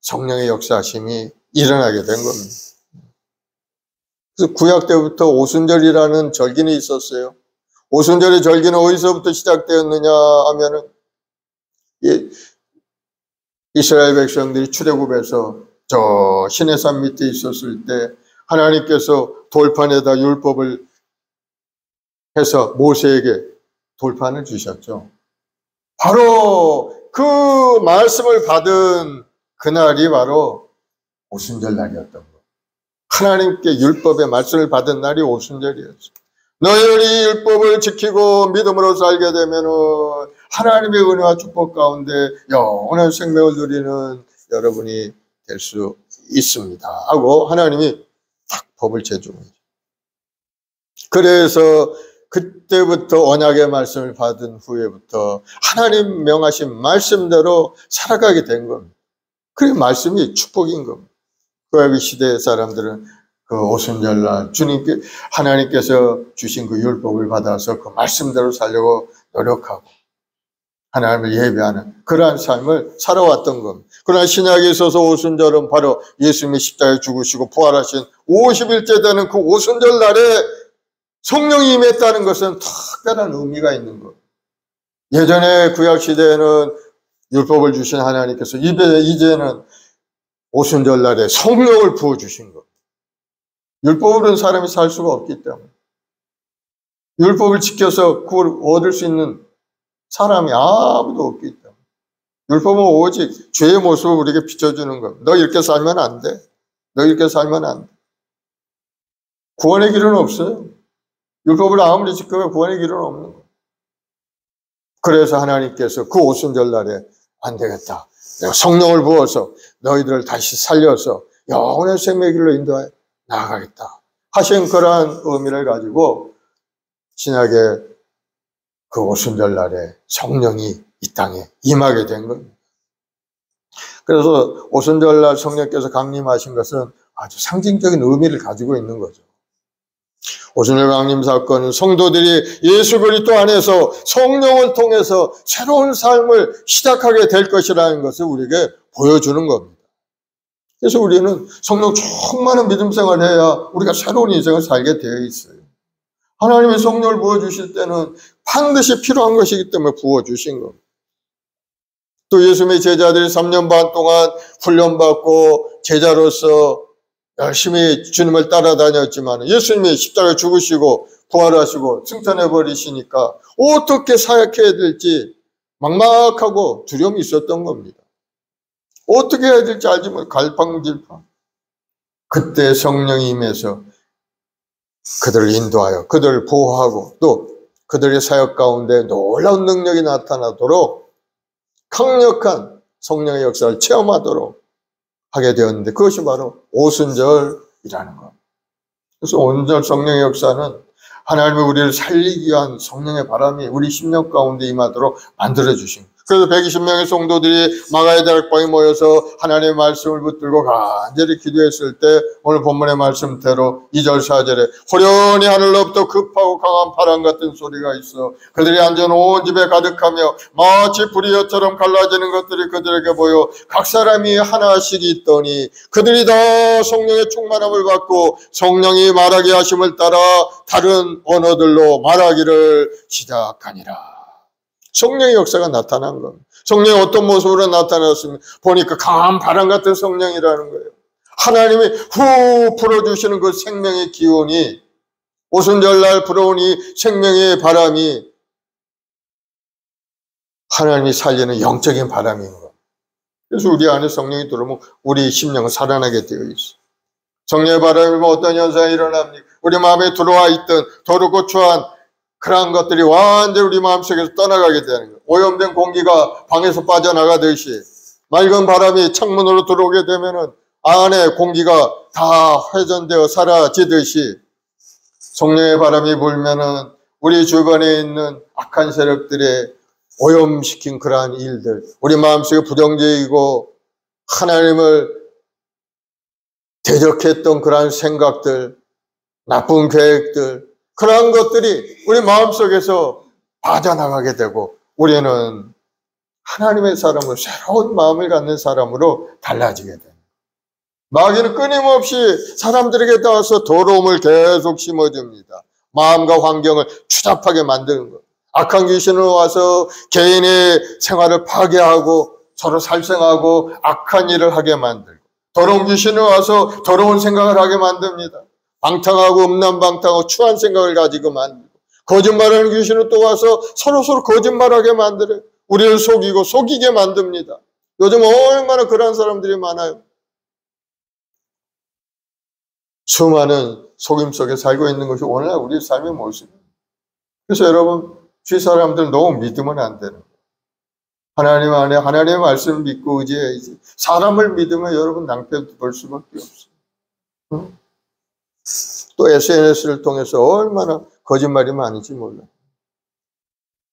성령의 역사하심이 일어나게 된 겁니다. 그래서 구약 때부터 오순절이라는 절기는 있었어요. 오순절의 절기는 어디서부터 시작되었느냐 하면은 이스라엘 백성들이 출애굽에서 저 시내산 밑에 있었을 때 하나님께서 돌판에다 율법을 해서 모세에게 돌판을 주셨죠. 바로 그 말씀을 받은 그날이 바로 오순절 날이었던 거예요. 하나님께 율법의 말씀을 받은 날이 오순절이었어요. 너희들이 이 율법을 지키고 믿음으로 살게 되면은 하나님의 은혜와 축복 가운데 영원한 생명을 누리는 여러분이 될 수 있습니다 하고 하나님이 딱 법을 제주는 거죠. 그래서 그때부터 언약의 말씀을 받은 후에부터 하나님 명하신 말씀대로 살아가게 된 겁니다. 그 말씀이 축복인 겁니다. 그 시대의 사람들은 그 오순절날 주님께 하나님께서 주신 그 율법을 받아서 그 말씀대로 살려고 노력하고 하나님을 예배하는 그러한 삶을 살아왔던 겁니다. 그러나 신약에 있어서 오순절은 바로 예수님이 십자가에 죽으시고 부활하신 50일째 되는 그 오순절 날에 성령이 임했다는 것은 특별한 의미가 있는 거예요. 예전에 구약시대에는 율법을 주신 하나님께서 이제는 오순절 날에 성령을 부어주신 것. 율법으로는 사람이 살 수가 없기 때문에 율법을 지켜서 그걸 얻을 수 있는 사람이 아무도 없기 때문에 율법은 오직 죄의 모습을 우리에게 비춰주는 겁니다. 너 이렇게 살면 안 돼. 너 이렇게 살면 안 돼. 구원의 길은 없어요. 율법을 아무리 지켜도 구원의 길은 없는 거예요. 그래서 하나님께서 그 오순절 날에 안 되겠다. 내가 성령을 부어서 너희들을 다시 살려서 영원한 생명의 길로 인도하여 나아가겠다 하신 그러한 의미를 가지고 신약의 그 오순절 날에 성령이 이 땅에 임하게 된 겁니다. 그래서 오순절 날 성령께서 강림하신 것은 아주 상징적인 의미를 가지고 있는 거죠. 오순절 강림 사건은 성도들이 예수 그리스도 안에서 성령을 통해서 새로운 삶을 시작하게 될 것이라는 것을 우리에게 보여주는 겁니다. 그래서 우리는 성령 충만한 믿음 생활을 해야 우리가 새로운 인생을 살게 되어 있어요. 하나님의 성령을 부어주실 때는 반드시 필요한 것이기 때문에 부어주신 겁니다. 또 예수님의 제자들이 3년 반 동안 훈련받고 제자로서 열심히 주님을 따라다녔지만 예수님이 십자가에 죽으시고 부활하시고 승천해버리시니까 어떻게 사역해야 될지 막막하고 두려움이 있었던 겁니다. 어떻게 해야 될지 알지 못해 갈팡질팡. 그때 성령이 임해서 그들을 인도하여 그들을 보호하고 또 그들의 사역 가운데 놀라운 능력이 나타나도록 강력한 성령의 역사를 체험하도록 하게 되었는데 그것이 바로 오순절이라는 것. 그래서 오순절 성령의 역사는 하나님이 우리를 살리기 위한 성령의 바람이 우리 심령 가운데 임하도록 만들어주신 것. 그래서 120명의 성도들이 마가의 다락방에 모여서 하나님의 말씀을 붙들고 간절히 기도했을 때 오늘 본문의 말씀대로 2절 4절에 호련히 하늘로부터 급하고 강한 바람 같은 소리가 있어 그들이 앉은 온 집에 가득하며 마치 불이여처럼 갈라지는 것들이 그들에게 보여 각 사람이 하나씩 있더니 그들이 다 성령의 충만함을 받고 성령이 말하게 하심을 따라 다른 언어들로 말하기를 시작하니라. 성령의 역사가 나타난 겁니다. 성령이 어떤 모습으로 나타났습니까? 보니까 강한 바람 같은 성령이라는 거예요. 하나님이 후 불어주시는 그 생명의 기운이 오순절날 불어온 이 생명의 바람이 하나님이 살리는 영적인 바람인 겁니다. 그래서 우리 안에 성령이 들어오면 우리 심령은 살아나게 되어 있어요. 성령의 바람이면 어떤 현상이 일어납니까? 우리 마음에 들어와 있던 더럽고 추한 그러한 것들이 완전히 우리 마음속에서 떠나가게 되는 거예요. 오염된 공기가 방에서 빠져나가듯이 맑은 바람이 창문으로 들어오게 되면은 안에 공기가 다 회전되어 사라지듯이 성령의 바람이 불면은 우리 주변에 있는 악한 세력들의 오염시킨 그러한 일들, 우리 마음속에 부정적이고 하나님을 대적했던 그러한 생각들, 나쁜 계획들, 그러한 것들이 우리 마음속에서 빠져나가게 되고 우리는 하나님의 사람으로, 새로운 마음을 갖는 사람으로 달라지게 됩니다. 마귀는 끊임없이 사람들에게 닿아서 더러움을 계속 심어줍니다. 마음과 환경을 추잡하게 만드는 것. 악한 귀신으로 와서 개인의 생활을 파괴하고 서로 살생하고 악한 일을 하게 만들고, 더러운 귀신으로 와서 더러운 생각을 하게 만듭니다. 방탕하고 음란방탕하고 추한 생각을 가지고 만들고, 거짓말하는 귀신으로 또 와서 서로 거짓말하게 만들어요. 우리를 속이고 속이게 만듭니다. 요즘 얼마나 그런 사람들이 많아요. 수많은 속임 속에 살고 있는 것이 오늘날 우리 삶의 모습입니다. 그래서 여러분, 주위 사람들 너무 믿으면 안 되는 거예요. 하나님 안에 하나님의 말씀을 믿고 의지해야지. 사람을 믿으면 여러분 낭패 볼 수밖에 없어요. 또 SNS를 통해서 얼마나 거짓말이 많은지 몰라요.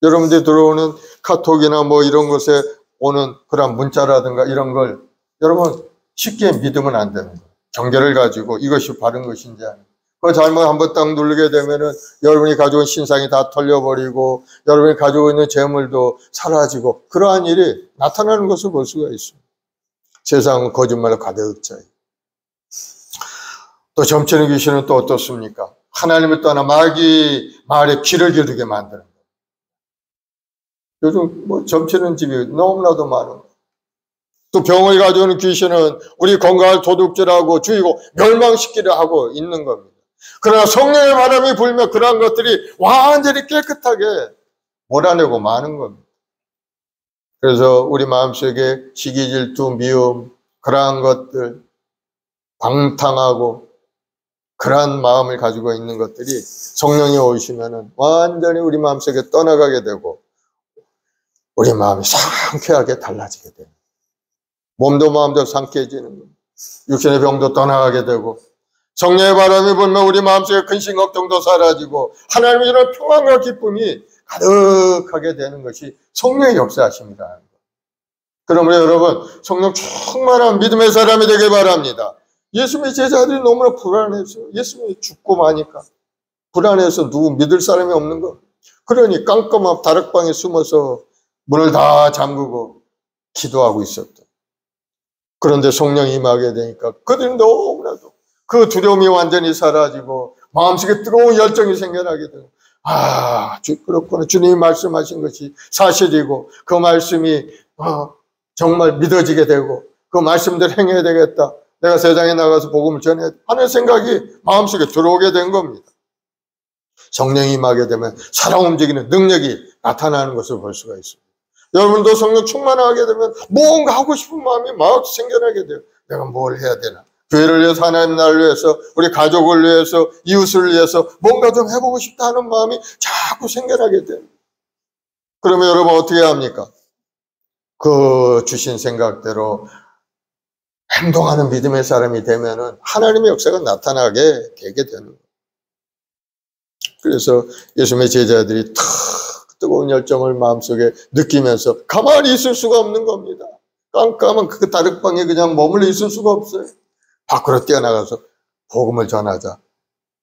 여러분들이 들어오는 카톡이나 뭐 이런 것에 오는 그런 문자라든가 이런 걸 여러분 쉽게 믿으면 안 되는 거예요. 경계를 가지고 이것이 바른 것인지 아닌지. 그 잘못 한번 딱 누르게 되면은 여러분이 가지고 있는 신상이 다 털려버리고 여러분이 가지고 있는 재물도 사라지고 그러한 일이 나타나는 것을 볼 수가 있습니다. 세상은 거짓말로 가득 차요. 또 점치는 귀신은 또 어떻습니까? 하나님을 떠나 마귀 말에 귀를 기울이게 만드는 거예요. 요즘 뭐 점치는 집이 너무나도 많은 거예요. 또 병을 가져오는 귀신은 우리 건강을 도둑질하고 죽이고 멸망시키려 하고 있는 겁니다. 그러나 성령의 바람이 불면 그러한 것들이 완전히 깨끗하게 몰아내고 마는 겁니다. 그래서 우리 마음속에 시기, 질투, 미움, 그러한 것들, 방탕하고 그러한 마음을 가지고 있는 것들이 성령이 오시면은 완전히 우리 마음속에 떠나가게 되고 우리 마음이 상쾌하게 달라지게 돼요. 몸도 마음도 상쾌해지는 겁니다. 육신의 병도 떠나가게 되고 성령의 바람이 불면 우리 마음속에 근심 걱정도 사라지고 하나님의 이런 평안과 기쁨이 가득하게 되는 것이 성령의 역사하십니다. 그러므로 여러분 성령 충만한 믿음의 사람이 되길 바랍니다. 예수님의 제자들이 너무나 불안해서 예수님이 죽고 마니까 불안해서 누구 믿을 사람이 없는 거. 그러니 깜깜한 다락방에 숨어서 문을 다 잠그고 기도하고 있었다. 그런데 성령이 임하게 되니까 그들은 너무나도 그 두려움이 완전히 사라지고 마음속에 뜨거운 열정이 생겨나게 되고 그렇구나. 주님이 말씀하신 것이 사실이고 그 말씀이 정말 믿어지게 되고 그 말씀대로 행해야 되겠다. 내가 세상에 나가서 복음을 전해야 하는 생각이 마음속에 들어오게 된 겁니다. 성령이 임하게 되면 살아 움직이는 능력이 나타나는 것을 볼 수가 있습니다. 여러분도 성령 충만하게 되면 뭔가 하고 싶은 마음이 막 생겨나게 돼요. 내가 뭘 해야 되나? 교회를 위해서, 하나님 나라를 위해서, 우리 가족을 위해서, 이웃을 위해서 뭔가 좀 해보고 싶다 하는 마음이 자꾸 생겨나게 돼요. 그러면 여러분 어떻게 합니까? 그 주신 생각대로 행동하는 믿음의 사람이 되면은 하나님의 역사가 나타나게 되게 되는 거예요. 그래서 예수님의 제자들이 탁 뜨거운 열정을 마음속에 느끼면서 가만히 있을 수가 없는 겁니다. 깜깜한 그 다락방에 그냥 머물러 있을 수가 없어요. 밖으로 뛰어나가서 복음을 전하자.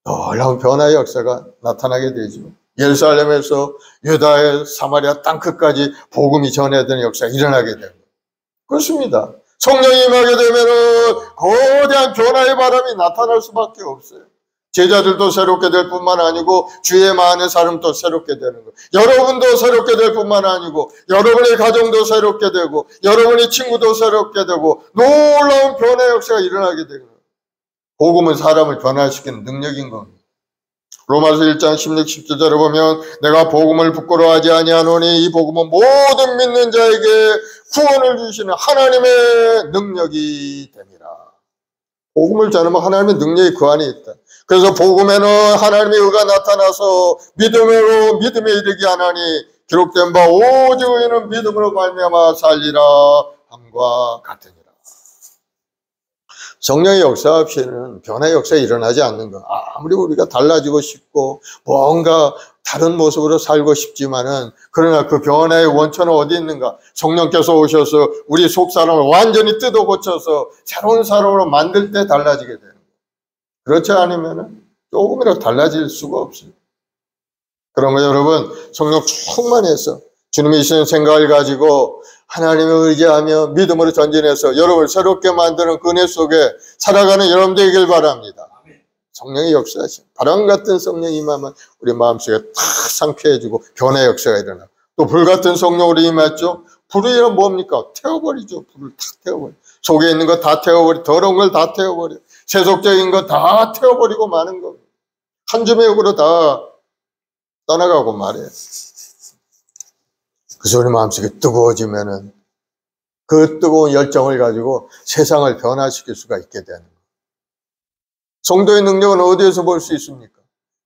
놀라운 변화의 역사가 나타나게 되죠. 예루살렘에서 유다의 사마리아 땅끝까지 복음이 전해지는 역사가 일어나게 됩니다. 그렇습니다. 성령이 임하게 되면은 거대한 변화의 바람이 나타날 수밖에 없어요. 제자들도 새롭게 될 뿐만 아니고 주위에 많은 사람도 새롭게 되는 거예요. 여러분도 새롭게 될 뿐만 아니고 여러분의 가정도 새롭게 되고 여러분의 친구도 새롭게 되고 놀라운 변화의 역사가 일어나게 되는 거예요. 복음은 사람을 변화시키는 능력인 겁니다. 로마서 1장 16, 17절에 보면 내가 복음을 부끄러워하지 아니하노니 이 복음은 모든 믿는 자에게 구원을 주시는 하나님의 능력이 됩니다. 복음을 전하면 하나님의 능력이 그 안에 있다. 그래서 복음에는 하나님의 의가 나타나서 믿음으로 믿음에 이르게 하나니 기록된 바 오직 의인은 믿음으로 말미암아 살리라 함과 같으니라. 성령의 역사 없이는 변화의 역사가 일어나지 않는 것. 아무리 우리가 달라지고 싶고 뭔가 다른 모습으로 살고 싶지만은 그러나 그 변화의 원천은 어디 있는가? 성령께서 오셔서 우리 속 사람을 완전히 뜯어 고쳐서 새로운 사람으로 만들 때 달라지게 되는 거예요. 그렇지 않으면은 조금이라도 달라질 수가 없어요. 그러면 여러분 성령 충만해서 주님이 주시는 생각을 가지고 하나님을 의지하며 믿음으로 전진해서 여러분을 새롭게 만드는 그 은혜 속에 살아가는 여러분 되길 바랍니다. 성령의 역사하신 바람 같은 성령이 임하면 우리 마음속에 탁 상쾌해지고 변화의 역사가 일어나고, 또 불 같은 성령으로 임했죠. 불이란 뭡니까? 태워버리죠. 불을 탁 태워버려. 속에 있는 거 다 태워버려. 더러운 걸 다 태워버려. 세속적인 거 다 태워버리고 마는 겁니다. 한 줌의 욕으로 다 떠나가고 말해요. 그래서 우리 마음속에 뜨거워지면은 그 뜨거운 열정을 가지고 세상을 변화시킬 수가 있게 되는 거예요. 성도의 능력은 어디에서 볼 수 있습니까?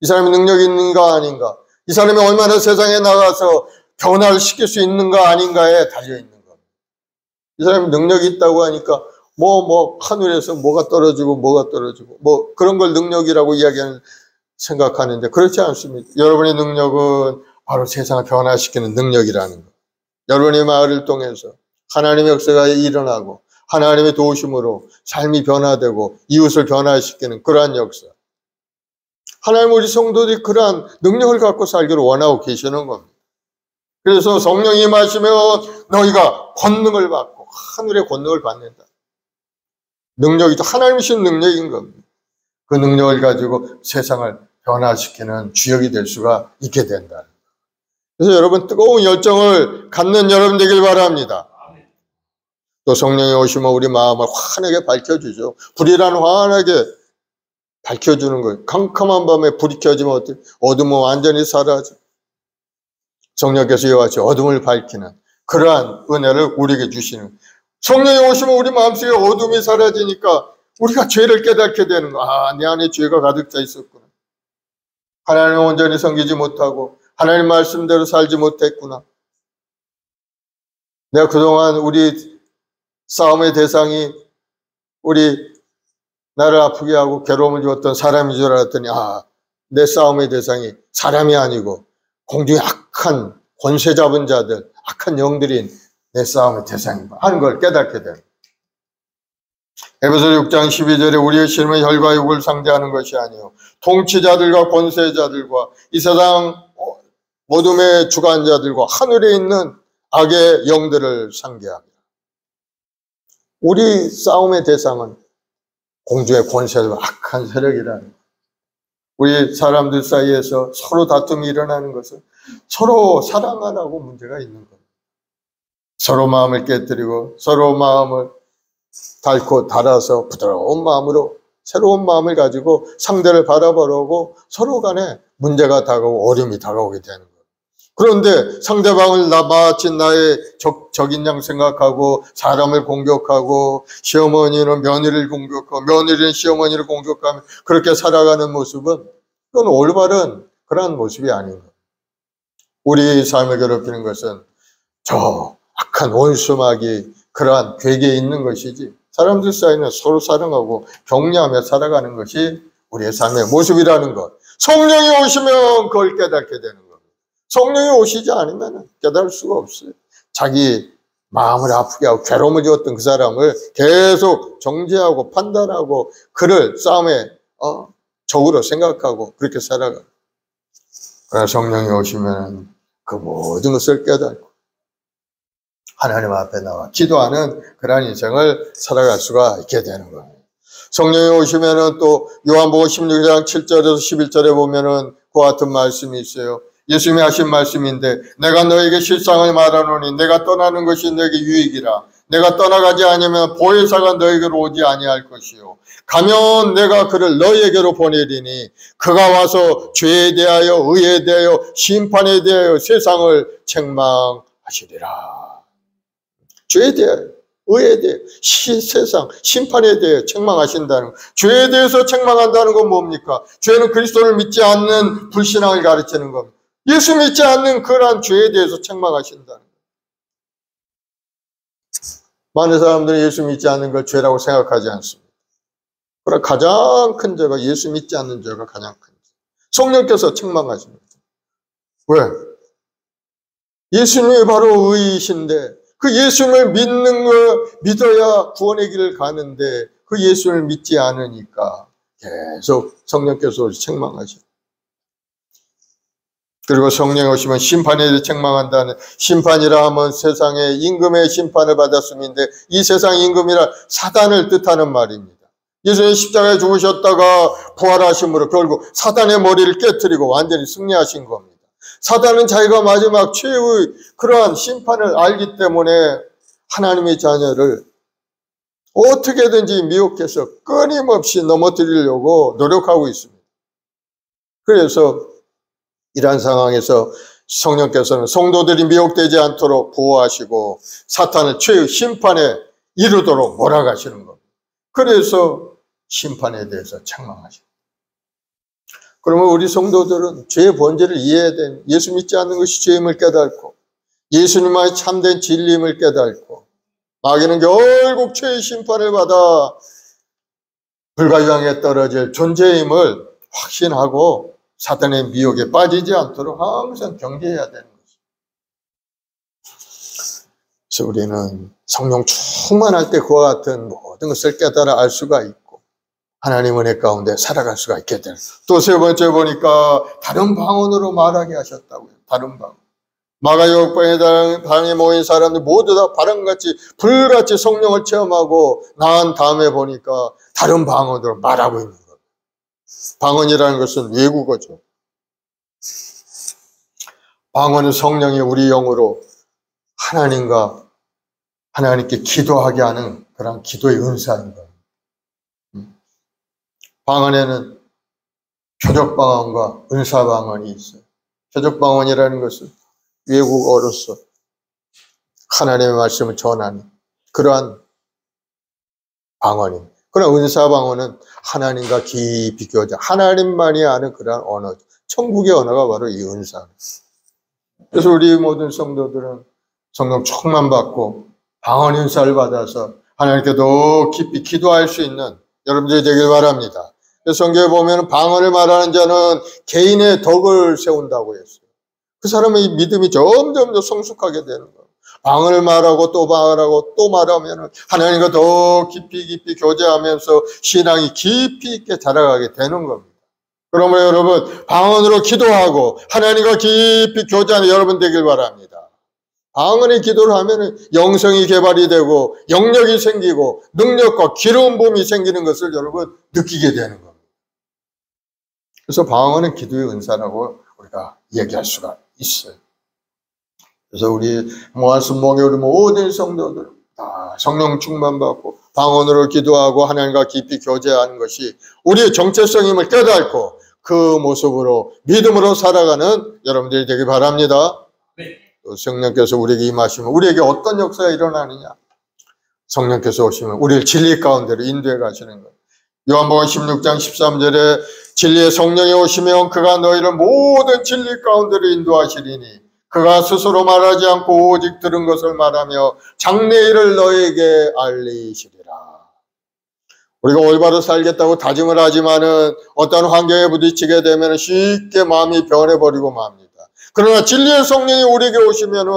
이 사람이 능력이 있는가 아닌가? 이 사람이 얼마나 세상에 나가서 변화를 시킬 수 있는가 아닌가에 달려있는 겁니다. 이 사람이 능력이 있다고 하니까 하늘에서 뭐가 떨어지고 그런 걸 능력이라고 생각하는데 그렇지 않습니다. 여러분의 능력은 바로 세상을 변화시키는 능력이라는 것. 여러분의 마을을 통해서 하나님의 역사가 일어나고 하나님의 도우심으로 삶이 변화되고 이웃을 변화시키는 그러한 역사. 하나님 우리 성도들이 그러한 능력을 갖고 살기를 원하고 계시는 겁니다. 그래서 성령이 임하시면 너희가 권능을 받고 하늘의 권능을 받는다. 능력이 하나님이 주신 능력인 겁니다. 그 능력을 가지고 세상을 변화시키는 주역이 될 수가 있게 된다. 그래서 여러분 뜨거운 열정을 갖는 여러분 되길 바랍니다. 또 성령이 오시면 우리 마음을 환하게 밝혀주죠. 불이라는 환하게 밝혀주는 거예요. 캄캄한 밤에 불이 켜지면 어떻게? 어둠은 완전히 사라져. 성령께서 이와 같이 어둠을 밝히는 그러한 은혜를 우리에게 주시는. 성령이 오시면 우리 마음속에 어둠이 사라지니까 우리가 죄를 깨닫게 되는 거. 내 안에 죄가 가득 차 있었구나. 하나님을 온전히 섬기지 못하고 하나님 말씀대로 살지 못했구나. 내가 그동안 우리 싸움의 대상이 우리 나를 아프게 하고 괴로움을 주었던 사람인 줄 알았더니 내 싸움의 대상이 사람이 아니고 공중에 악한 권세 잡은 자들, 악한 영들인 내 싸움의 대상인가 하는 걸 깨닫게 됩니다. 에베소 6장 12절에 우리의 실험은 혈과 육을 상대하는 것이 아니요 통치자들과 권세자들과 이 세상 어둠의 주관자들과 하늘에 있는 악의 영들을 상대합니다. 우리 싸움의 대상은 공중의 권세와 악한 세력이라는 것. 우리 사람들 사이에서 서로 다툼이 일어나는 것은 서로 사랑 안 하고 문제가 있는 겁니다. 서로 마음을 깨뜨리고 서로 마음을 닳고 달아서 부드러운 마음으로 새로운 마음을 가지고 상대를 바라보려고 서로 간에 문제가 다가오고 어려움이 다가오게 되는 거예요. 그런데 상대방을 마치 나의 적인 양 생각하고 사람을 공격하고 시어머니는 며느리를 공격하고 며느리는 시어머니를 공격하며 그렇게 살아가는 모습은 그건 올바른 그런 모습이 아닌 거예요. 우리 삶을 괴롭히는 것은 저 악한 원수막이 그러한 괴계에 있는 것이지 사람들 사이는 서로 사랑하고 격려하며 살아가는 것이 우리의 삶의 모습이라는 것. 성령이 오시면 그걸 깨닫게 되는 겁니다. 성령이 오시지 않으면 깨달을 수가 없어요. 자기 마음을 아프게 하고 괴로움을 주었던 그 사람을 계속 정죄하고 판단하고 그를 싸움의 적으로 생각하고 그렇게 살아가요. 그러나 성령이 오시면 그 모든 것을 깨닫고 하나님 앞에 나와 기도하는 그러한 인생을 살아갈 수가 있게 되는 겁니다. 성령이 오시면은 또 요한복음 16장 7절에서 11절에 보면은 그와 같은 말씀이 있어요. 예수님이 하신 말씀인데 내가 너에게 실상을 말하노니 내가 떠나는 것이 너에게 유익이라. 내가 떠나가지 않으면 보혜사가 너에게로 오지 아니할 것이요. 가면 내가 그를 너에게로 보내리니 그가 와서 죄에 대하여 의에 대하여 심판에 대하여 세상을 책망하시리라. 죄에 대하여 의에 대해, 세상, 심판에 대해 책망하신다는 것. 죄에 대해서 책망한다는 건 뭡니까? 죄는 그리스도를 믿지 않는 불신앙을 가르치는 겁니다. 예수 믿지 않는 그러한 죄에 대해서 책망하신다는 것. 많은 사람들은 예수 믿지 않는 걸 죄라고 생각하지 않습니다. 그러나 가장 큰 죄가 예수 믿지 않는 죄가 가장 큰 죄. 성령께서 책망하십니다. 왜? 예수님이 바로 의이신데 그 예수님을 믿어야 구원의 길을 가는데 그 예수님을 믿지 않으니까 계속 성령께서 책망하셔. 그리고 성령이 오시면 심판에 대해 책망한다는, 심판이라 하면 세상의 임금의 심판을 받았음인데 이 세상 임금이라 사단을 뜻하는 말입니다. 예수님 십자가에 죽으셨다가 부활하심으로 결국 사단의 머리를 깨트리고 완전히 승리하신 겁니다. 사단은 자기가 마지막 최후의 그러한 심판을 알기 때문에 하나님의 자녀를 어떻게든지 미혹해서 끊임없이 넘어뜨리려고 노력하고 있습니다. 그래서 이러한 상황에서 성령께서는 성도들이 미혹되지 않도록 보호하시고 사탄을 최후 심판에 이르도록 몰아가시는 겁니다. 그래서 심판에 대해서 책망하십니다. 그러면 우리 성도들은 죄의 본질을 이해해야 됩니다. 예수 믿지 않는 것이 죄임을 깨닫고 예수님만의 참된 진리임을 깨닫고 마귀는 결국 죄의 심판을 받아 불가유황에 떨어질 존재임을 확신하고 사탄의 미혹에 빠지지 않도록 항상 경계해야 되는 것입니다. 그래서 우리는 성령 충만할 때 그와 같은 모든 것을 깨달아 알 수가 있고 하나님 은혜 가운데 살아갈 수가 있게 됩니다. 또 세 번째 보니까 다른 방언으로 말하게 하셨다고요. 다른 방언. 마가요법의 방에 모인 사람들 모두 다 바람같이 불같이 성령을 체험하고 나은 다음에 보니까 다른 방언으로 말하고 있는 거예요. 방언이라는 것은 외국어죠. 방언은 성령이 우리 영으로 하나님께 기도하게 하는 그런 기도의 은사인 거예요. 방언에는 표적방언과 은사방언이 있어요. 표적방언이라는 것은 외국어로서 하나님의 말씀을 전하는 그러한 방언입니다. 그러나 은사방언은 하나님과 깊이 교제, 하나님만이 아는 그러한 언어, 천국의 언어가 바로 이 은사입니다. 그래서 우리 모든 성도들은 성령 충만 받고 방언 은사를 받아서 하나님께 더 깊이 기도할 수 있는 여러분들이 되길 바랍니다. 성경에 보면 방언을 말하는 자는 개인의 덕을 세운다고 했어요. 그 사람의 믿음이 점점 더 성숙하게 되는 거예요. 방언을 말하고 또 말하고 또 말하면 하나님과 더 깊이 교제하면서 신앙이 깊이 있게 자라가게 되는 겁니다. 그러면 여러분 방언으로 기도하고 하나님과 깊이 교제하는 여러분 되길 바랍니다. 방언의 기도를 하면 영성이 개발이 되고 영력이 생기고 능력과 기름 부음이 생기는 것을 여러분 느끼게 되는 겁니다. 그래서 방언은 기도의 은사라고 우리가 얘기할 수가 있어요. 그래서 우리 모아순목의 우리 모든 성도들 다 성령 충만받고 방언으로 기도하고 하나님과 깊이 교제하는 것이 우리의 정체성임을 깨닫고 그 모습으로 믿음으로 살아가는 여러분들이 되길 바랍니다. 네. 또 성령께서 우리에게 임하시면 우리에게 어떤 역사가 일어나느냐? 성령께서 오시면 우리를 진리 가운데로 인도해 가시는 거예요. 요한복음 16장 13절에 진리의 성령이 오시면 그가 너희를 모든 진리 가운데로 인도하시리니 그가 스스로 말하지 않고 오직 들은 것을 말하며 장래일을 너에게 알리시리라. 우리가 올바로 살겠다고 다짐을 하지만은 어떤 환경에 부딪히게 되면 쉽게 마음이 변해버리고 맙니다. 그러나 진리의 성령이 우리에게 오시면은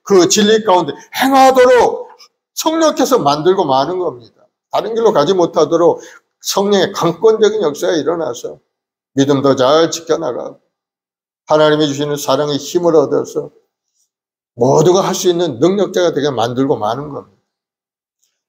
그 진리 가운데 행하도록 성령께서 만들고 마는 겁니다. 다른 길로 가지 못하도록 성령의 강권적인 역사가 일어나서 믿음도 잘 지켜나가고 하나님이 주시는 사랑의 힘을 얻어서 모두가 할 수 있는 능력자가 되게 만들고 마는 겁니다.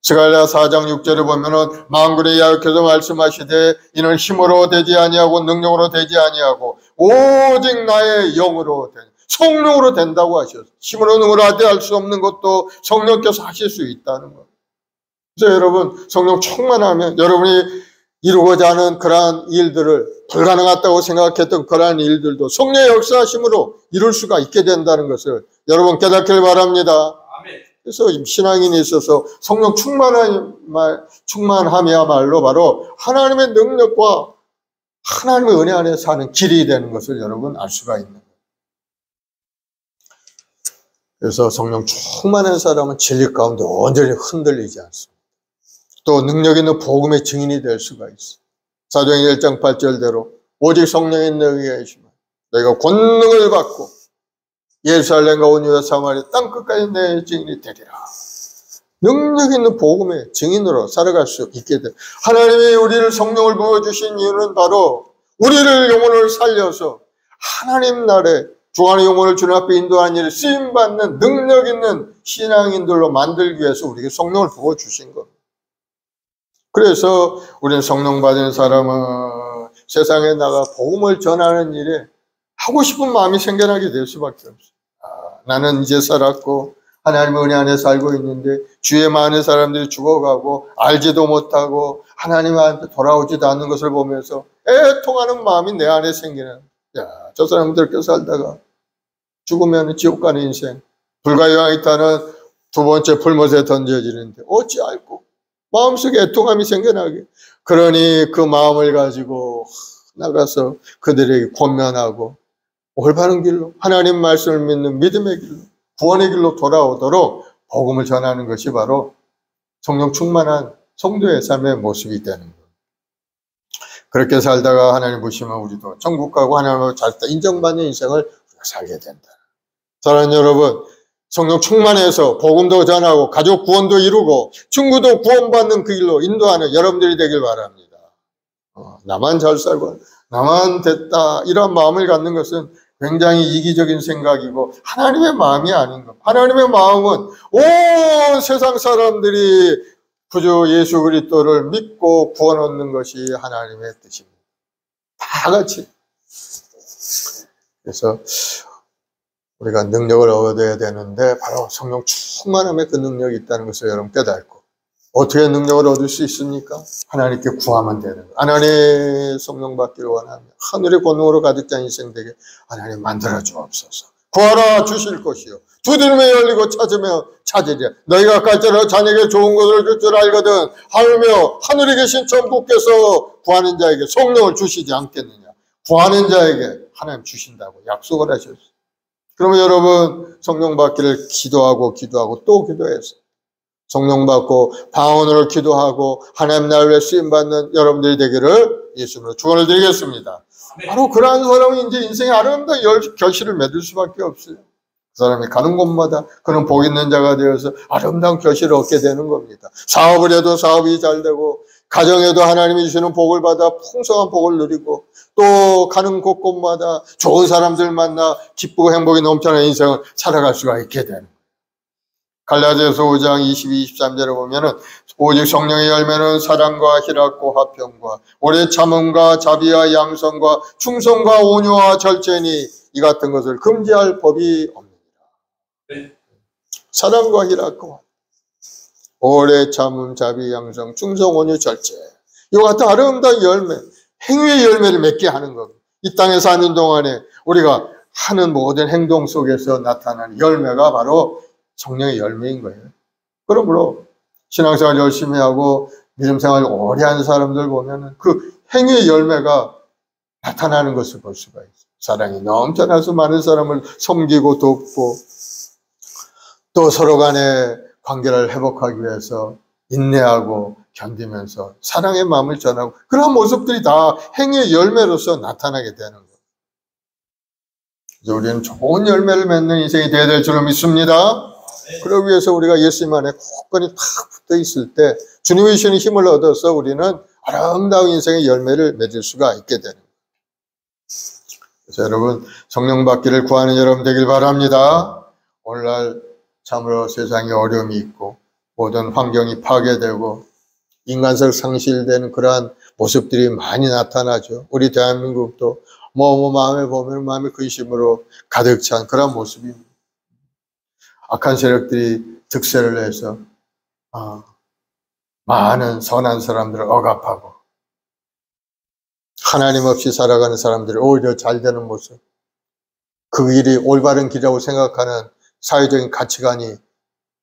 스가랴 4장 6절에 보면은 만군의 여호와께서 말씀하시되 이는 힘으로 되지 아니하고 능력으로 되지 아니하고 오직 나의 영으로 된 성령으로 된다고 하셨어요. 힘으로 능으로 할 수 없는 것도 성령께서 하실 수 있다는 것. 그래서 여러분 성령 충만하면 여러분이 이루고자 하는 그러한 일들을 불가능하다고 생각했던 그러한 일들도 성령의 역사하심으로 이룰 수가 있게 된다는 것을 여러분 깨닫길 바랍니다. 그래서 신앙인이 있어서 성령 충만함이야말로 바로 하나님의 능력과 하나님의 은혜 안에 사는 길이 되는 것을 여러분 알 수가 있는 거예요. 그래서 성령 충만한 사람은 진리 가운데 온전히 흔들리지 않습니다. 또 능력 있는 복음의 증인이 될 수가 있어요. 사도행전 1장 8절대로 오직 성령의 능력이 계시면 너희가 권능을 받고 예루살렘과 온 유다 사마리아 땅 끝까지 내 증인이 되리라. 능력 있는 복음의 증인으로 살아갈 수 있게 돼. 하나님이 우리를 성령을 부어주신 이유는 바로 우리를 영혼을 살려서 하나님 나라에 주관의 영혼을 주님 앞에 인도하는 일에 쓰임받는 능력 있는 신앙인들로 만들기 위해서 우리에게 성령을 부어주신 겁니다. 그래서 우리는 성령 받은 사람은 세상에 나가 복음을 전하는 일에 하고 싶은 마음이 생겨나게 될 수밖에 없어요. 나는 이제 살았고 하나님의 은혜 안에 살고 있는데 주위에 많은 사람들이 죽어가고 알지도 못하고 하나님한테 돌아오지도 않는 것을 보면서 애통하는 마음이 내 안에 생기는, 저 사람들 그렇게 살다가 죽으면 지옥 가는 인생, 불과 여왕이 타는 두 번째 불못에 던져지는데 어찌 알고 마음속에 애통함이 생겨나게. 그러니 그 마음을 가지고 나가서 그들에게 권면하고 올바른 길로 하나님 말씀을 믿는 믿음의 길로 구원의 길로 돌아오도록 복음을 전하는 것이 바로 성령 충만한 성도의 삶의 모습이 되는 거예요. 그렇게 살다가 하나님 보시면 우리도 천국 가고 하나님을 잘 인정받는 인생을 살게 된다. 사랑하는 여러분, 성령 충만해서 복음도 전하고 가족 구원도 이루고 친구도 구원받는 그 길로 인도하는 여러분들이 되길 바랍니다. 나만 잘 살고 나만 됐다 이런 마음을 갖는 것은 굉장히 이기적인 생각이고 하나님의 마음이 아닌 것. 하나님의 마음은 온 세상 사람들이 구주 예수 그리스도를 믿고 구원 얻는 것이 하나님의 뜻입니다. 다 같이. 그래서 우리가 능력을 얻어야 되는데 바로 성령 충만함에 그 능력이 있다는 것을 여러분 깨닫고 어떻게 능력을 얻을 수 있습니까? 하나님께 구하면 되는 거예요. 하나님의 성령 받기를 원하며 하늘의 권능으로 가득 찬 인생 되게 하나님 만들어 주옵소서. 구하라 주실 것이요 두드리면 열리고 찾으면 찾으리라. 너희가 갈대로 자녀에게 좋은 것을 줄 줄 알거든 하며 하늘에 계신 천부께서 구하는 자에게 성령을 주시지 않겠느냐. 구하는 자에게 하나님 주신다고 약속을 하셨어요. 그러면 여러분 성령 받기를 기도하고 또 기도해서 성령 받고 방언으로 기도하고 하나님 나라를 쓰임받는 여러분들이 되기를 예수님으로 축원을 드리겠습니다. 바로 그러한 사람은 이제 인생의 아름다운 결실을 맺을 수밖에 없어요. 그 사람이 가는 곳마다 그는 복 있는 자가 되어서 아름다운 결실을 얻게 되는 겁니다. 사업을 해도 사업이 잘 되고 가정에도 하나님이 주시는 복을 받아 풍성한 복을 누리고 또 가는 곳곳마다 좋은 사람들 만나 기쁘고 행복이 넘쳐나는 인생을 살아갈 수가 있게 되는 거예요. 갈라디아서 5장 22, 23절에 보면은 오직 성령의 열매는 사랑과 희락과 화평과 오래 참음과 자비와 양선과 충성과 온유와 절제니 이 같은 것을 금지할 법이 없느니라. 사랑과 희락과 오래 참음, 자비, 양성, 충성, 온유, 절제. 이와 같은 아름다운 열매, 행위의 열매를 맺게 하는 겁니다. 이 땅에 사는 동안에 우리가 하는 모든 행동 속에서 나타나는 열매가 바로 성령의 열매인 거예요. 그러므로 신앙생활 열심히 하고 믿음생활 오래 하는 사람들 보면은 그 행위의 열매가 나타나는 것을 볼 수가 있어요. 사랑이 넘쳐나서 많은 사람을 섬기고 돕고 또 서로 간에 관계를 회복하기 위해서 인내하고 견디면서 사랑의 마음을 전하고 그런 모습들이 다 행위의 열매로서 나타나게 되는 거예요. 그래서 우리는 좋은 열매를 맺는 인생이 되어야 될 줄로 믿습니다. 그러기 위해서 우리가 예수님 안에 굳건히 탁 붙어 있을 때 주님의 주시는 힘을 얻어서 우리는 아름다운 인생의 열매를 맺을 수가 있게 되는 거예요. 그래서 여러분 성령 받기를 구하는 여러분 되길 바랍니다. 오늘날 참으로 세상에 어려움이 있고 모든 환경이 파괴되고 인간성 상실되는 그러한 모습들이 많이 나타나죠. 우리 대한민국도 마음에 보면 마음의 근심으로 가득 찬 그런 모습입니다. 악한 세력들이 득세를 해서 많은 선한 사람들을 억압하고 하나님 없이 살아가는 사람들이 오히려 잘 되는 모습, 그 길이 올바른 길이라고 생각하는 사회적인 가치관이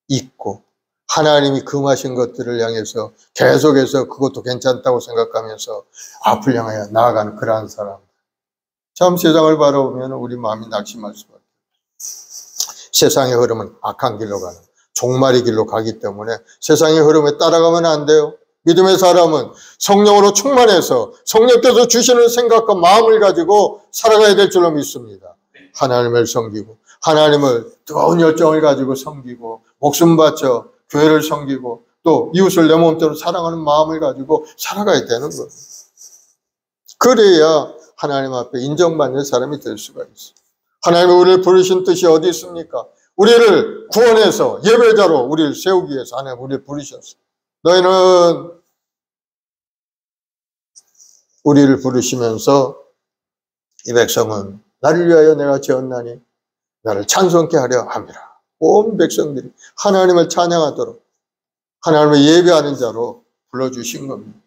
있고 하나님이 금하신 것들을 향해서 계속해서 그것도 괜찮다고 생각하면서 앞을 향하여 나아가는 그러한 사람. 참 세상을 바라보면 우리 마음이 낙심할 수밖에 없어요. 세상의 흐름은 악한 길로 가는 종말의 길로 가기 때문에 세상의 흐름에 따라가면 안 돼요. 믿음의 사람은 성령으로 충만해서 성령께서 주시는 생각과 마음을 가지고 살아가야 될 줄로 믿습니다. 하나님을 섬기고 하나님을 뜨거운 열정을 가지고 섬기고 목숨 바쳐 교회를 섬기고 또 이웃을 내 몸처럼 사랑하는 마음을 가지고 살아가야 되는 거예요. 그래야 하나님 앞에 인정받는 사람이 될 수가 있어요. 하나님이 우리를 부르신 뜻이 어디 있습니까? 우리를 구원해서 예배자로 우리를 세우기 위해서 하나님 우리를 부르셨어요. 너희는 우리를 부르시면서 이 백성은 나를 위하여 내가 지었나니 나를 찬송케 하려 함이라. 온 백성들이 하나님을 찬양하도록 하나님을 예배하는 자로 불러주신 겁니다.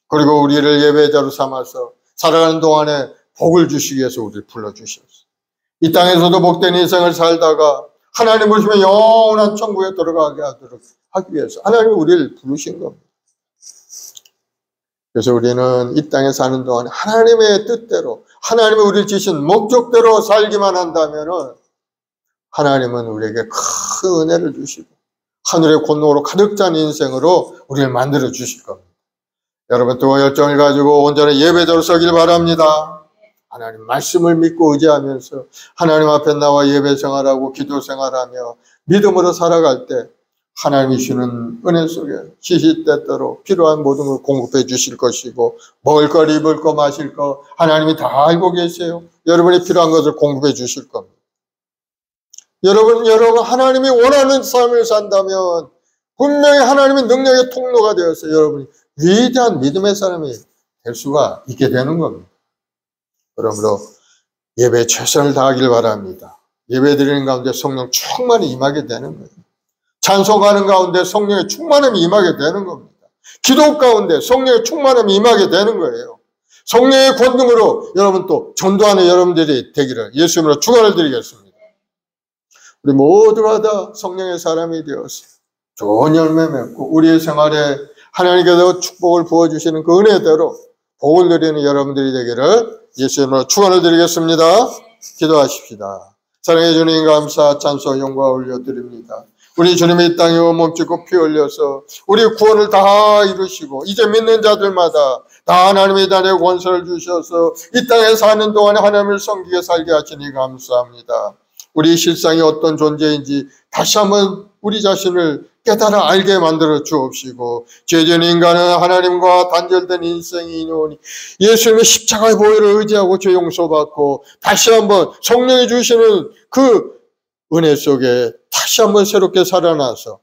그리고 우리를 예배자로 삼아서 살아가는 동안에 복을 주시기 위해서 우리를 불러주셨어요. 이 땅에서도 복된 인생을 살다가 하나님 부르시면 영원한 천국에 들어가게 하도록 하기 위해서 하나님이 우리를 부르신 겁니다. 그래서 우리는 이 땅에 사는 동안 하나님의 뜻대로 하나님이 우리를 지신 목적대로 살기만 한다면은 하나님은 우리에게 큰 은혜를 주시고 하늘의 권능으로 가득 찬 인생으로 우리를 만들어 주실 겁니다. 여러분 또 열정을 가지고 온전히 예배자로 서길 바랍니다. 하나님 말씀을 믿고 의지하면서 하나님 앞에 나와 예배 생활하고 기도 생활하며 믿음으로 살아갈 때 하나님이 주는 은혜 속에 시시때때로 필요한 모든 걸 공급해 주실 것이고 먹을 거, 입을 거, 마실 거 하나님이 다 알고 계세요. 여러분이 필요한 것을 공급해 주실 겁니다. 여러분 하나님이 원하는 삶을 산다면 분명히 하나님의 능력의 통로가 되어서 여러분이 위대한 믿음의 사람이 될 수가 있게 되는 겁니다. 그러므로 예배에 최선을 다하길 바랍니다. 예배 드리는 가운데 성령 충만히 임하게 되는 거예요. 찬송하는 가운데 성령의 충만함이 임하게 되는 겁니다. 기도 가운데 성령의 충만함이 임하게 되는 거예요. 성령의 권능으로 여러분 또 전도하는 여러분들이 되기를 예수님으로 축원을 드리겠습니다. 우리 모두가 다 성령의 사람이 되어서 좋은 열매 맺고 우리의 생활에 하나님께서 축복을 부어주시는 그 은혜대로 복을 누리는 여러분들이 되기를 예수님으로 축원을 드리겠습니다. 기도하십시다. 사랑해 주님 감사 찬송 영광 올려드립니다. 우리 주님이 이 땅에 몸짓고 피 흘려서 우리 구원을 다 이루시고 이제 믿는 자들마다 다 하나님의 단의 권세를 주셔서 이 땅에 사는 동안에 하나님을 섬기게 살게 하시니 감사합니다. 우리 실상이 어떤 존재인지 다시 한번 우리 자신을 깨달아 알게 만들어 주옵시고 죄진 인간은 하나님과 단절된 인생이니 예수님의 십자가의 보혈을 의지하고 죄 용서받고 다시 한번 성령이 주시는 그 은혜 속에 다시 한번 새롭게 살아나서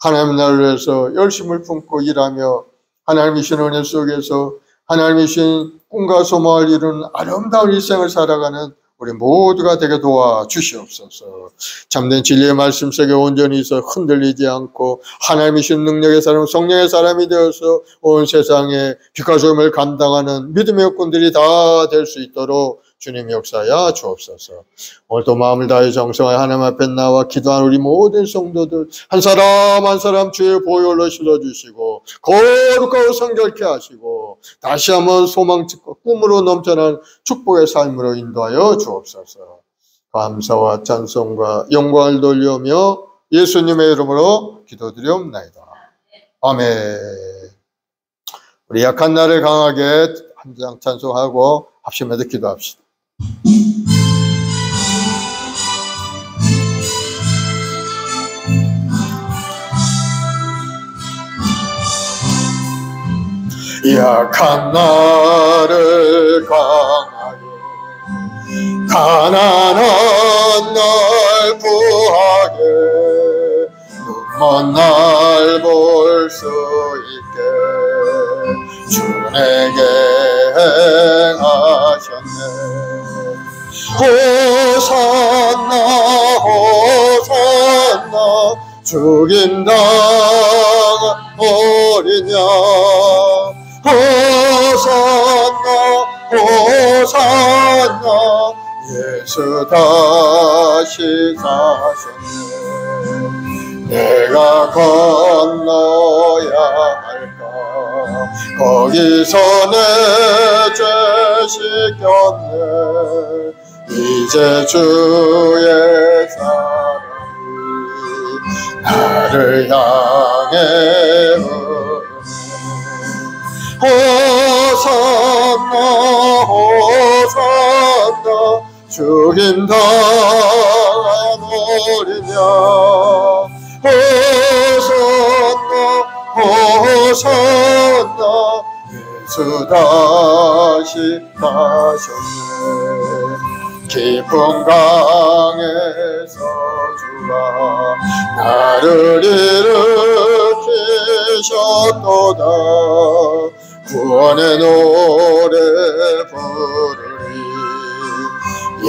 하나님 나라를 위해서 열심을 품고 일하며 하나님이 주신 은혜 속에서 하나님이 주신 꿈과 소망을 이루는 아름다운 일생을 살아가는 우리 모두가 되게 도와주시옵소서. 참된 진리의 말씀 속에 온전히 있어 흔들리지 않고 하나님이 주신 능력의 사람, 성령의 사람이 되어서 온 세상에 빛과 소금을 감당하는 믿음의 여건들이 다 될 수 있도록 주님 역사하여 주옵소서. 오늘도 마음을 다해 정성하여 하나님 앞에 나와 기도한 우리 모든 성도들 한 사람 한 사람 주의 보혈로 씻어주시고 거룩하고 성결케 하시고 다시 한번 소망측과 꿈으로 넘쳐난 축복의 삶으로 인도하여 주옵소서. 감사와 찬송과 영광을 돌리며 예수님의 이름으로 기도드리옵나이다. 아멘. 우리 약한 날을 강하게 한 장 찬송하고 합심해서 기도합시다. 약한 나를 강하게 가난한 날 구하게 눈먼 날 볼 수 있게 주 내게 행하셨네. 호산나 호산나 죽인당 어린 양 호산나 호산나 예수 다시 사셨네. 내가 건너야 할까? 거기서 내 죄 씻겼네. 이제 주의 사랑이 나를 향해 호산나 호산나 죽임 당한 어린 양 호산나 예수 다시 가셨네. 깊은 강에서 주가 나를 일으키셨도다. 구원의 노래 부르리.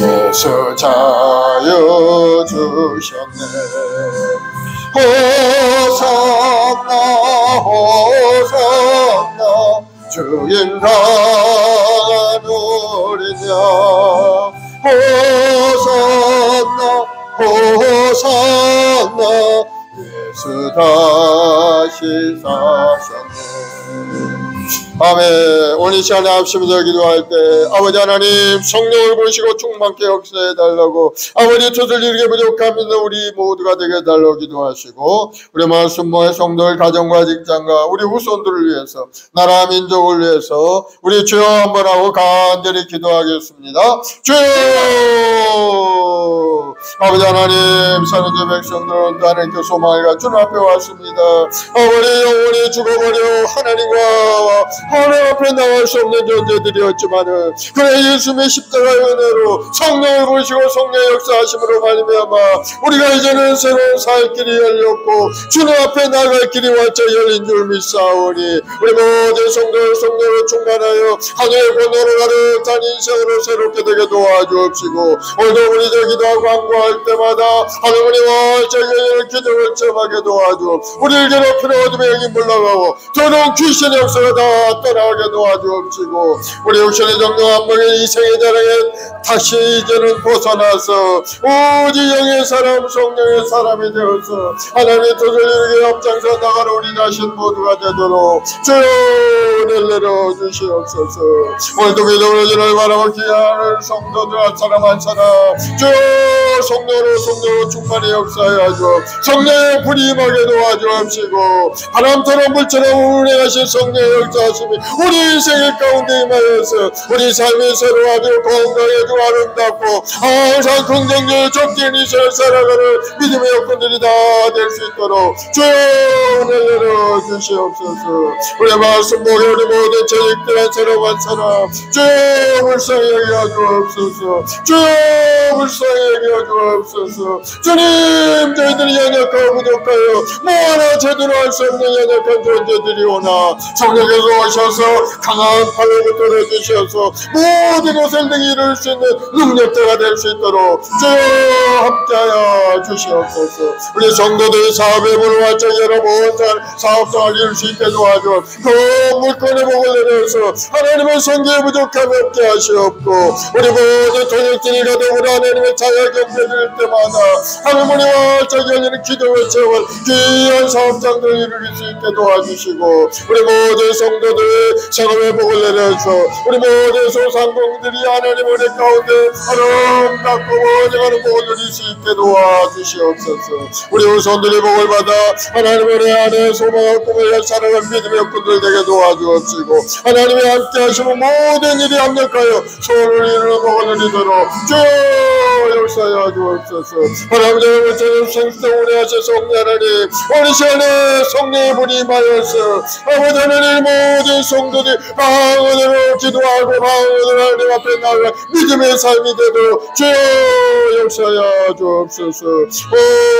예수 자유 주셨네. 호산나 호산나 주인 당한 어린 양 호산나 호산나 예수 다시 사셨네. 아멘. 오늘 이 시간에 합심해서 기도할 때 아버지 하나님 성령을 보시고 충만케 역사해 달라고 아버지 뜻을 이루게 부족함 있는 우리 모두가 되게 달라고 기도하시고 우리 말씀모의 성도들 가정과 직장과 우리 후손들을 위해서 나라 민족을 위해서 우리 주여 한번 하고 간절히 기도하겠습니다. 주여 아버지 하나님 사는지 백성들은 하나님께 소망을 갖춘 앞에 왔습니다. 아버지 영혼이 죽어버려 하나님과 하나님 앞에 나갈 수 없는 존재들이었지만은 그래 예수님의 십자가의 은혜로 성령을 보시고 성령의 역사하심으로 말미암아 우리가 이제는 새로운 살 길이 열렸고 주님 앞에 나갈 길이 완전 열린 줄 믿사오니 우리 모든 성도를 성령으로 충만하여 하늘의 권능으로 가득 찬 인생으로 새롭게 되게 도와주옵시고 오늘도 우리 기도하고 간구할 때마다 하나님과 저희의 기도를 체험하게 도와주옵시고 우리를 괴롭히는 어둠의 영이 물러가고 더러운 귀신의 역사가 다 떠나게 도와주옵시고 우리 육신의 정령한 몸의 이생의 자랑에 다시 이제는 벗어나서 오직 영의 사람 성령의 사람이 되어서 하나님의 뜻을 이루게 앞장서 나가는 우리 자신 모두가 되도록 주여 은혜를 내려주시옵소서. 오늘도 믿음으로 주를 바라고 기하는 성도들 한 사람 한 사람 주여 성령으로 충만히 역사하여 주옵 성령의 불이 임하게 도와주옵시고 바람처럼 물처럼 운행하신 성령의 역사하심이 우리 인생의 가운데 임하여서 우리 삶이 새로 아주 건강해지고 아름답고 항상 긍정적인 적긴 이세를 살아가는 믿음의 여건들이 다 될 수 있도록 주여 은혜를 내려주시옵소서. 우리 말씀 목에 우리 모든 죄직들 한 사람 한 사람 주여 불쌍히 여겨주옵소서. 주여 불쌍히 여겨주옵소서. 주님 저희들이 연약하고 부족하여 뭐 하나 제대로 할 수 없는 연약한 존재들이 오나 성령께서 오셔서 강한 팔로 붙들어 주셔서 모든 것을 능히 이룰 수 있는 능력자가 될 수 있도록 주여 함께하여 주시옵소서. 우리 성도들이 사업의 문을 활짝 열어 모든 사업장을 이룰 수 있게 도와줘 그 물건의 복을 내려서 하나님의 성기에 부족함이 없게 하시옵고 우리 모든 통역진이 가득으로 하나님의 자녀 경배드릴 때마다 하나님의 활짝 열리는 기도의 체험을 귀한 사업장들을 이루길 수 있게 도와주시고 우리 모든 성도들의 생업의 복을 내려서 우리 모든 소상공들이 하나님 은혜 가운데 아름답고 번영하는 복을 누릴 수 있게 도와주시옵소서. 우리 후손들이 복을 받아 하나님 은혜 안에 소망을 꿈을 살아갈 믿음의 여건들 되게 도와주옵시고 하나님이 함께 하시면 모든 일이 합력하여 소원을 이루는 복을 누리도록 주여 역사하여 주옵소서. 하나님의 저는 생수도 운행하셔서 성령 하나님 오늘 시간에 성령의 불이 임하여서 아버지 하나님 모든 성도들이 방언으로 기도하고 방언으로 하나님 앞에 나아가 믿음의 삶이 되도록 주여 역사하여 주옵소서. 오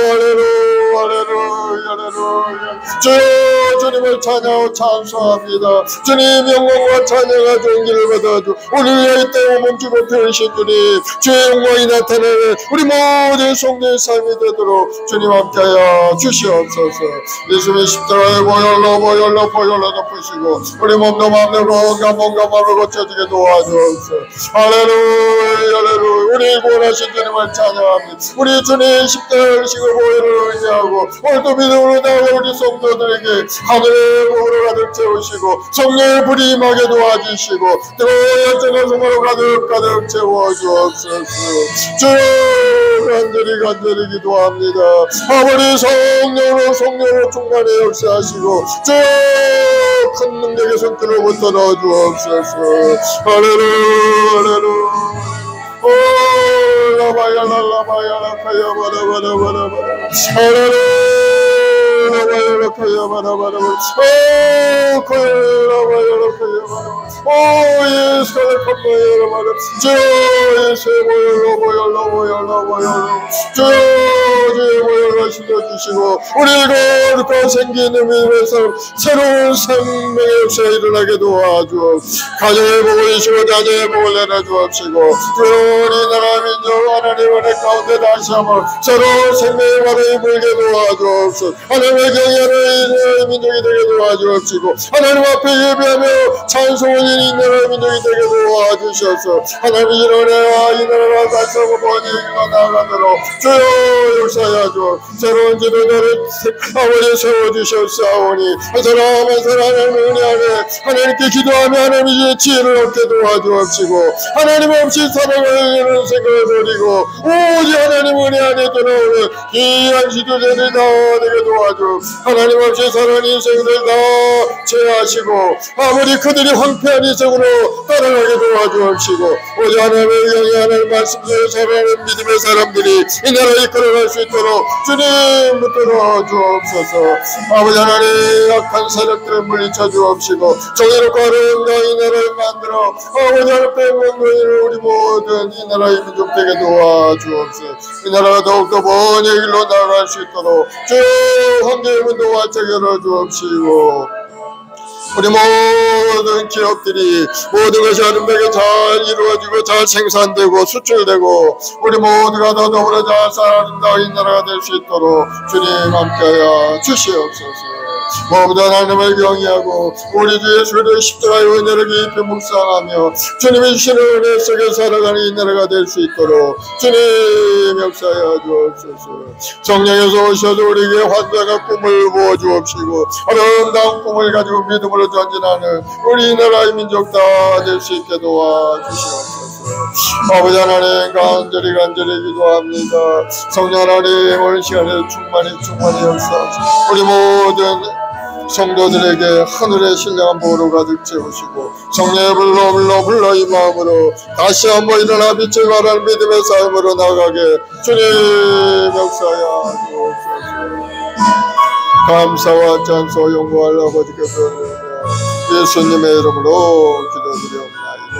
할렐루야 할렐루야 할렐루야. 주여 주님을 찬양하고 찬송합니다. 주님 영광과 찬양과 존귀를 받아줘 오늘 위하여 이 땅에 멈추고 편신 주님 주의 영광이 나타내는 우리 모든 성도의 삶이 되도록 주님 함께하여 주시옵소서. 예수님의 십자가의 보혈로 덮으시고 우리 몸도 마음도 건강 몸과 마음을 고쳐지게 도와주옵소서. 할렐루야 할렐루야. 우리 구원하신 주님을 찬양합니다. 우리 주님 십자가를 지고 보혈을 의지하고 오늘도 믿음으로 나아가 우리 성도들에게 하늘의 복으로 가득 채우시고 성령의 불이 임하게 도와주시고 뜨거운 열정과 성으로 가득 채워주옵소서. 주여 간절히 기도합니다. 아버지 성령으로 충만히 역사하시고 주여 큰 능력의 손길로 붙들어 주옵소서. 할렐루야. 오 라바야라 카야바라바라바라 할렐루야 카야바라바라 오 카야라바야라 카야바라 오 예수 카야바라 주여 예수의 보혈로 주의 보혈로 씻어주시고 우리 거룩한 생기는 믿음의 삶 새로운 생명의 역사가 일어나게 도와주옵. 가정의 복을 주시고 자녀의 복을 내려주옵시고 우리나라 민족 하나님 은혜 가운데 다시 한번 새로운 생명의 바람이 불게 도와주옵소서. 하나님의 경외하는 민족이 되게 도와주옵시고 하나님 앞에 예배하며 찬송하는 이 나라의 민족이 되게 도와주셔서 하나님 이 은혜와 이 나라가 다시 한번 번영하고 나아가도록 주여 역사하여 새로운 지도자를 아버지 세워주셨사오니 한 사람 한 사람 하나님의 은혜 안에 하나님께 기도하며 하나님의 지혜를 얻게 도와주옵시고 하나님 없이 살아가는 생각을 버리고 오직 하나님 은혜 안에 들어오는 귀한 지도자들이 다 되게 도와주 하나님 없이 사는 인생을 다 제하시고 아버지 그들이 황폐한 인생으로 따라가게 도와주옵시고 오직 하나님의 영이 하나님 말씀대로 살아가는 믿음의 사람들이 이 나라를 이끌어갈 수 있도록 주님 붙들어 주옵소서. 아버지 하나님 약한 세력들을 물리쳐 주옵시고 정의롭고 아름다운 이 나라를 만들어 아버지 하나님 우리 모든 이 나라의 민족 되게 도와주옵소서. 이 나라가 더욱더 번영의 길로 나아갈 수 있도록 주 황제의 문도 활짝 열어주옵시고 우리 모든 기업들이 모든 것이 아름답게 잘 이루어지고 잘 생산되고 수출되고 우리 모두가 더 더불어 잘 살아가는 이 나라가 될 수 있도록 주님 함께하여 주시옵소서. 모두 하나님을 경외하고 우리 주 예수의 십자가의 은혜를 깊이 묵상하며 주님이 주시는 은혜 속에 살아가는 이 나라가 될 수 있도록 주님 역사하여 주옵소서. 성령에서 오셔서 우리에게 환자가 꿈을 부어주옵시고 아름다운 꿈을 가지고 믿음으로 전진하는 우리 나라의 민족 다 될 수 있게 도와주시옵소서. 아버지 하나님 간절히 기도합니다. 성령 하나님 오늘 시간에 충만히 역사하시고 우리 모든 성도들에게 하늘의 신령한 보호로 가득 채우시고 성령의 불러 이 마음으로 다시 한번 일어나 빛을 발하는 믿음의 삶으로 나가게 주님 역사하여 주옵소서. 감사와 찬송 영광을 아버지께 드리며 예수님의 이름으로 기도드리옵나이다.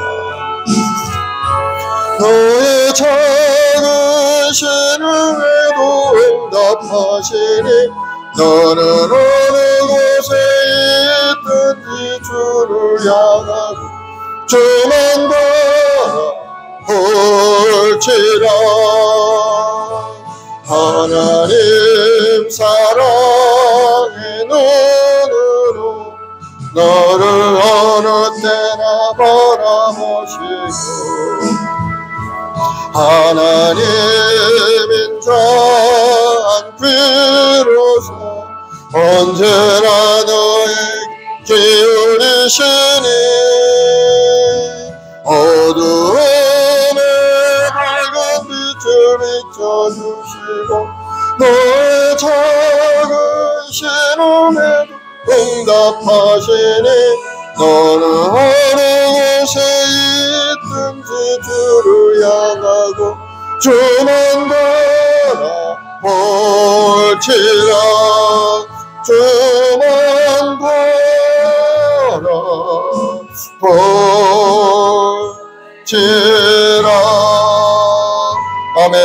너의 작은 신음에도 응답하시니 너는 어느 곳에 있든지 주를 향하고 주만 바라볼지라. 하나님 사랑의 눈으로 너를 어느 때나 바라보시고 하나님 인자한 귀로서 언제나 너의 기울이시니 어두움에 밝은 빛을 비춰주시고 너의 작은 신음에도 응답하시니 너는 어느 곳에 있든지 주를 향하고 주만 바라볼지라. 주만 바라볼지라. 아멘.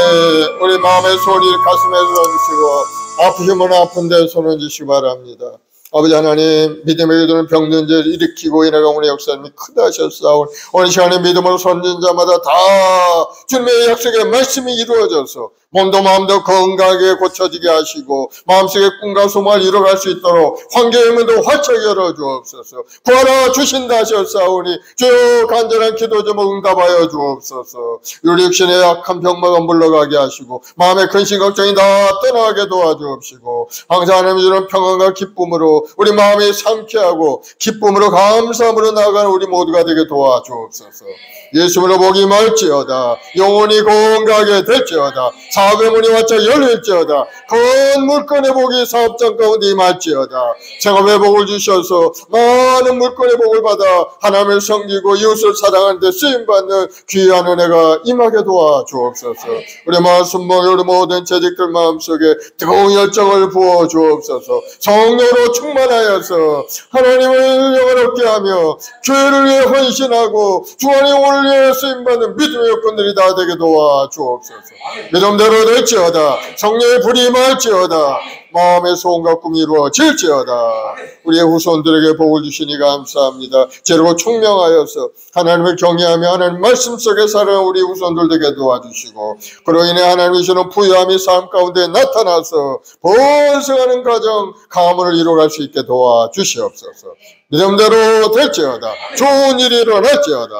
우리 마음의 소리를 가슴에 얹으시고 아프시면 아픈데 손 얹으시기 바랍니다. 아버지 하나님, 믿음의 기도는 병든 자를 일으키고 인하가 오늘 역사님이 크다 하셨사오니 오늘 시간에 믿음으로 섬긴 자마다 다 주님의 약속의 말씀이 이루어져서 몸도 마음도 건강하게 고쳐지게 하시고 마음속의 꿈과 소망을 이뤄갈 수 있도록 환경의 문도 활짝 열어주옵소서. 구하라 주신다 하셨사오니 주여 간절한 기도 좀 응답하여 주옵소서. 우리 육신의 약한 병마가 물러가게 하시고 마음의 근심 걱정이 다 떠나게 도와주옵시고 항상 하나님 주는 평안과 기쁨으로 우리 마음이 상쾌하고 기쁨으로 감사함으로 나아가는 우리 모두가 되게 도와주옵소서. 예수님으로 복이 말지어다. 영혼이 건강하게 될지어다. 사업의 문이 활짝 열릴지어다. 큰 물건의 복이 사업장 가운데 임할지어다. 생업의 복을 주셔서 많은 물건의 복을 받아 하나님을 섬기고 이웃을 사랑하는 데 쓰임받는 귀한 은혜가 임하게 도와주옵소서. 우리 말씀먹이 우리 모든 재직들 마음속에 뜨거운 열정을 부어주옵소서. 성령으로 충만하여서 하나님을 영원롭게 하며 교회를 위해 헌신하고 주안의 영혼을 위해 쓰임받는 믿음의 여건들이 다 되게 도와주옵소서. 믿음대로 될지어다. 성령의 불이 임할지어다. 마음의 소원과 꿈이 이루어질지어다. 우리의 후손들에게 복을 주시니 감사합니다. 제로 총명하여서 하나님을 경외하며 하나님 말씀 속에 살아가는 우리 후손들에게 도와주시고 그로 인해 하나님이 주시는 부유함이 삶 가운데 나타나서 번성하는 가정 가문을 이루어갈 수 있게 도와주시옵소서. 믿음대로 될지어다. 좋은 일이 일어날지어다.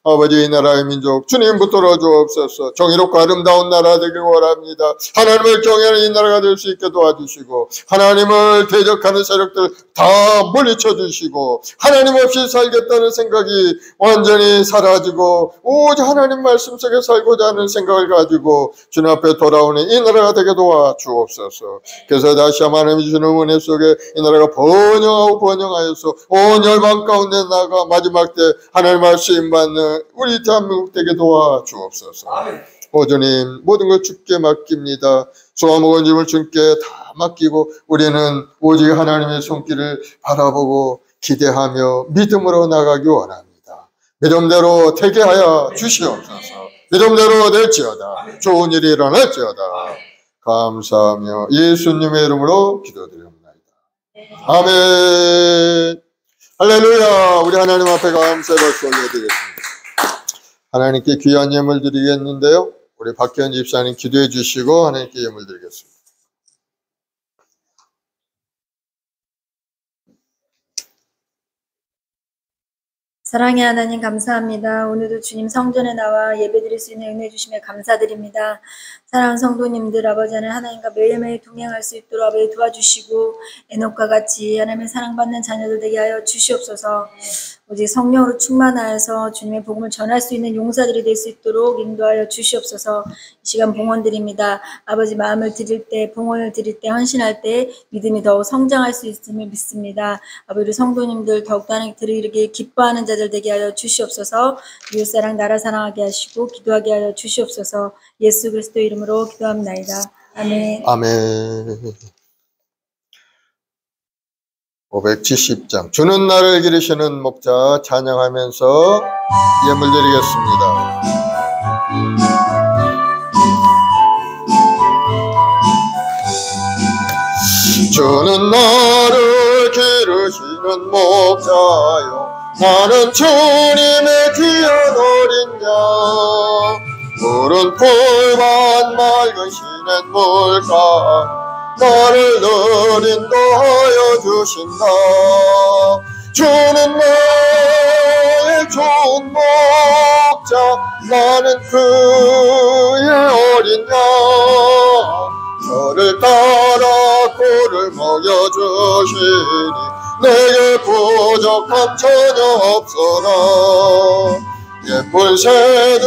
아버지 이 나라의 민족 주님 붙들어 주옵소서. 정의롭고 아름다운 나라 되길 원합니다. 하나님을 경외하는 이 나라가 될 수 있게 도와주시고 하나님을 대적하는 세력들 다 물리쳐 주시고 하나님 없이 살겠다는 생각이 완전히 사라지고 오직 하나님 말씀 속에 살고자 하는 생각을 가지고 주님 앞에 돌아오는 이 나라가 되게 도와주옵소서. 그래서 다시 한번 하나님이 주시는 은혜 속에 이 나라가 번영하고 번영하여서 온 열방 가운데 나가 마지막 때 하나님 말씀 받는 우리 대한민국 되게 도와주옵소서. 오 주님 모든 걸 주께 맡깁니다. 소아먹은 짐을 주께 다 맡기고 우리는 오직 하나님의 손길을 바라보고 기대하며 믿음으로 나가기 원합니다. 믿음대로 되게 하여 주시옵소서. 믿음대로 될지어다. 좋은 일이 일어날지어다. 감사하며 예수님의 이름으로 기도드립니다. 아멘. 할렐루야. 우리 하나님 앞에 감사의 박수 올려드리겠습니다. 하나님께 귀한 예물 드리겠는데요. 우리 박현 집사님 기도해 주시고 하나님께 예물 드리겠습니다. 사랑의 하나님 감사합니다. 오늘도 주님 성전에 나와 예배드릴 수 있는 은혜 주심에 감사드립니다. 사랑하는 성도님들 아버지 하나님과 매일매일 동행할 수 있도록 아버지 도와주시고 에녹과 같이 하나님의 사랑받는 자녀들 되게 하여 주시옵소서. 오직 성령으로 충만하여서 주님의 복음을 전할 수 있는 용사들이 될 수 있도록 인도하여 주시옵소서. 이 시간 봉헌드립니다. 아버지 마음을 드릴 때 봉헌을 드릴 때 헌신할 때 믿음이 더욱 성장할 수 있음을 믿습니다. 아버지 성도님들 더욱더 하나님 들으기에 기뻐하는 자들 되게 하여 주시옵소서. 이웃사랑 나라 사랑하게 하시고 기도하게 하여 주시옵소서. 예수 그리스도 이름으로 기도합나이다. 아멘. 아멘. 570장 주는 나를 기르시는 목자 찬양하면서 예물 드리겠습니다. 주는 나를 기르시는 목자요 나는 주님의 귀한 어린 양 푸른 풀만 맑은 시냇 물가 나를 늘 인도하여 주신다. 주는 나의 좋은 목자 나는 그의 어린 양 저를 따라 꿀을 먹여주시니 내게 부족함 전혀 없어라. 예쁜 새들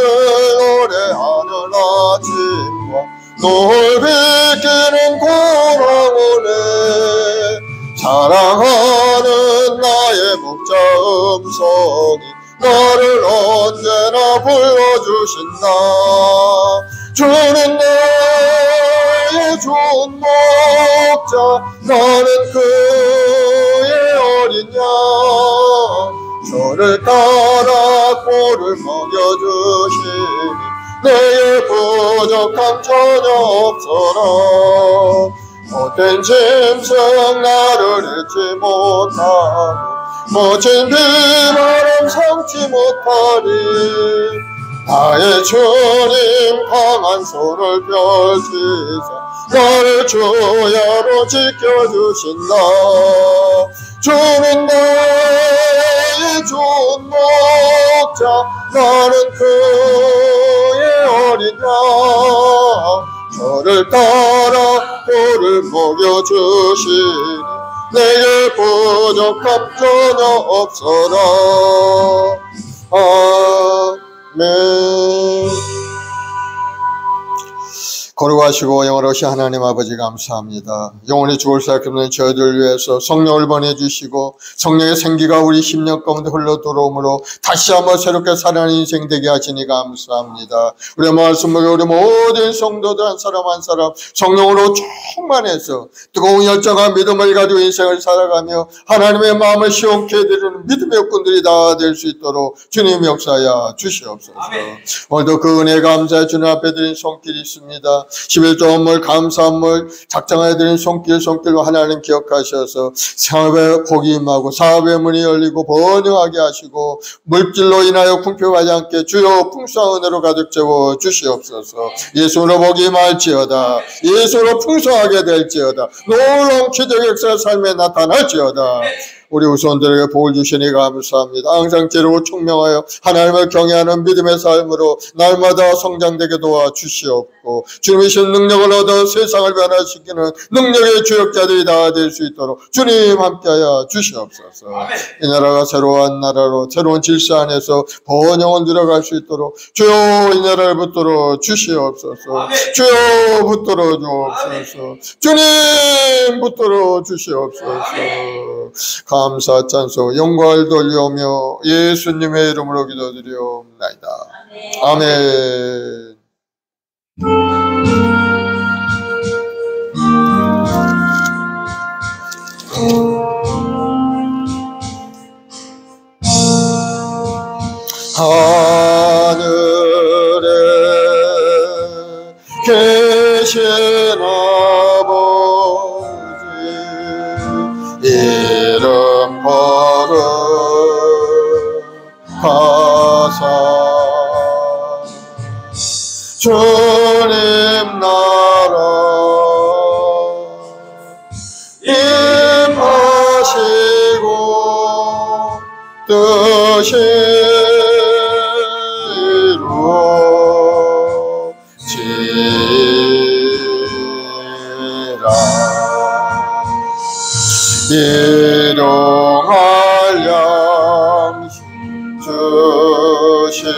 노래하는 아침과 노을 비키는 고랑오네 사랑하는 나의 목자 음성이 나를 언제나 불러주신다. 주는 나의 좋은 목자 나는 그의 어린 양 저를 따라 꿀을 먹여주시니 내게 부족함 전혀 없어라. 못된 짐승 나를 잊지 못하고 멋진 비바람 삼지 못하리. 나의 주님 강한 손을 펼치사 나를 주야로 지켜주신다. 주는 나의 좋은 목자 나는 그의 어린 양. 저를 따라 돌을 먹여주시니 내게 부족함 전혀 없어라. 아멘. 거룩하시고 영원하신 하나님 아버지 감사합니다. 영원히 죽을 수 없는 저희들 위해서 성령을 보내주시고 성령의 생기가 우리 심령 가운데 흘러 들어오므로 다시 한번 새롭게 살아나는 인생 되게 하시니 감사합니다. 우리 말씀을 우리 모든 성도들 한 사람 한 사람 성령으로 충만해서 뜨거운 열정과 믿음을 가지고 인생을 살아가며 하나님의 마음을 시원케 해드리는 믿음의꾼들이 다 될 수 있도록 주님 역사하여 주시옵소서. 오늘도 그 은혜 감사해 주님 앞에 드린 손길이 있습니다. 11조원물 감사함을 작정하여 드린 손길로 하나님 기억하셔서 사업에 복이 임하고 사업의 문이 열리고 번영하게 하시고 물질로 인하여 궁핍하지 않게 주여 풍성한 은혜로 가득 채워 주시옵소서. 예수로 복이 임할지어다. 예수로 풍성하게 될지어다. 놀라운 기적 역사 삶에 나타날지어다. 우리 후손들에게 복을 주시니 감사합니다. 항상 지혜롭고 총명하여 하나님을 경외하는 믿음의 삶으로 날마다 성장되게 도와주시옵고 주님이신 능력을 얻어 세상을 변화시키는 능력의 주역자들이 다 될 수 있도록 주님 함께하여 주시옵소서. 이 나라가 새로운 나라로 새로운 질서 안에서 번영을 누려갈 수 있도록 주여 이 나라를 붙들어 주시옵소서. 주여 붙들어 주옵소서. 주님 붙들어 주시옵소서. 감사 찬송 영광을 돌려오며 예수님의 이름으로 기도드리옵나이다. 아멘. 하늘에 계신 아버지 이름 거룩하사 주님 나라 임하시고 뜻이 이루어지라. 일용할 양식 주시고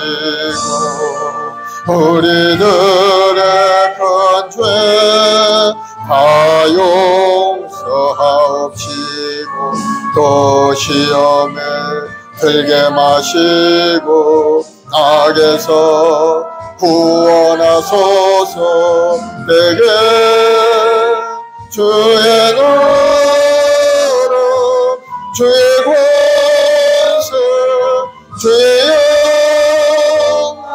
우리들의 큰 죄 다 용서하옵시고 또 시험에 들게 마시고 악에서 구원하소서. 내게 주의 나라 주의 권세 주의 영광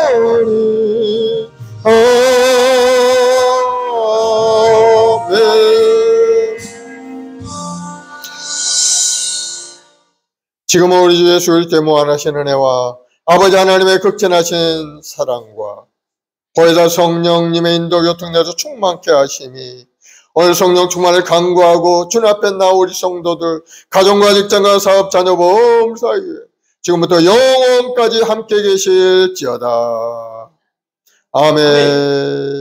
영원히 아멘. 지금은 우리 주 예수 그리스도의 무한하신 은혜와 아버지 하나님의 극진하신 사랑과 보혜사 성령님의 인도 교통내서 충만케 하심이 오늘 성령 충만을 간구하고 주님 앞에 나와 우리 성도들 가정과 직장과 사업 자녀 범사에 지금부터 영원까지 함께 계실지어다. 아멘.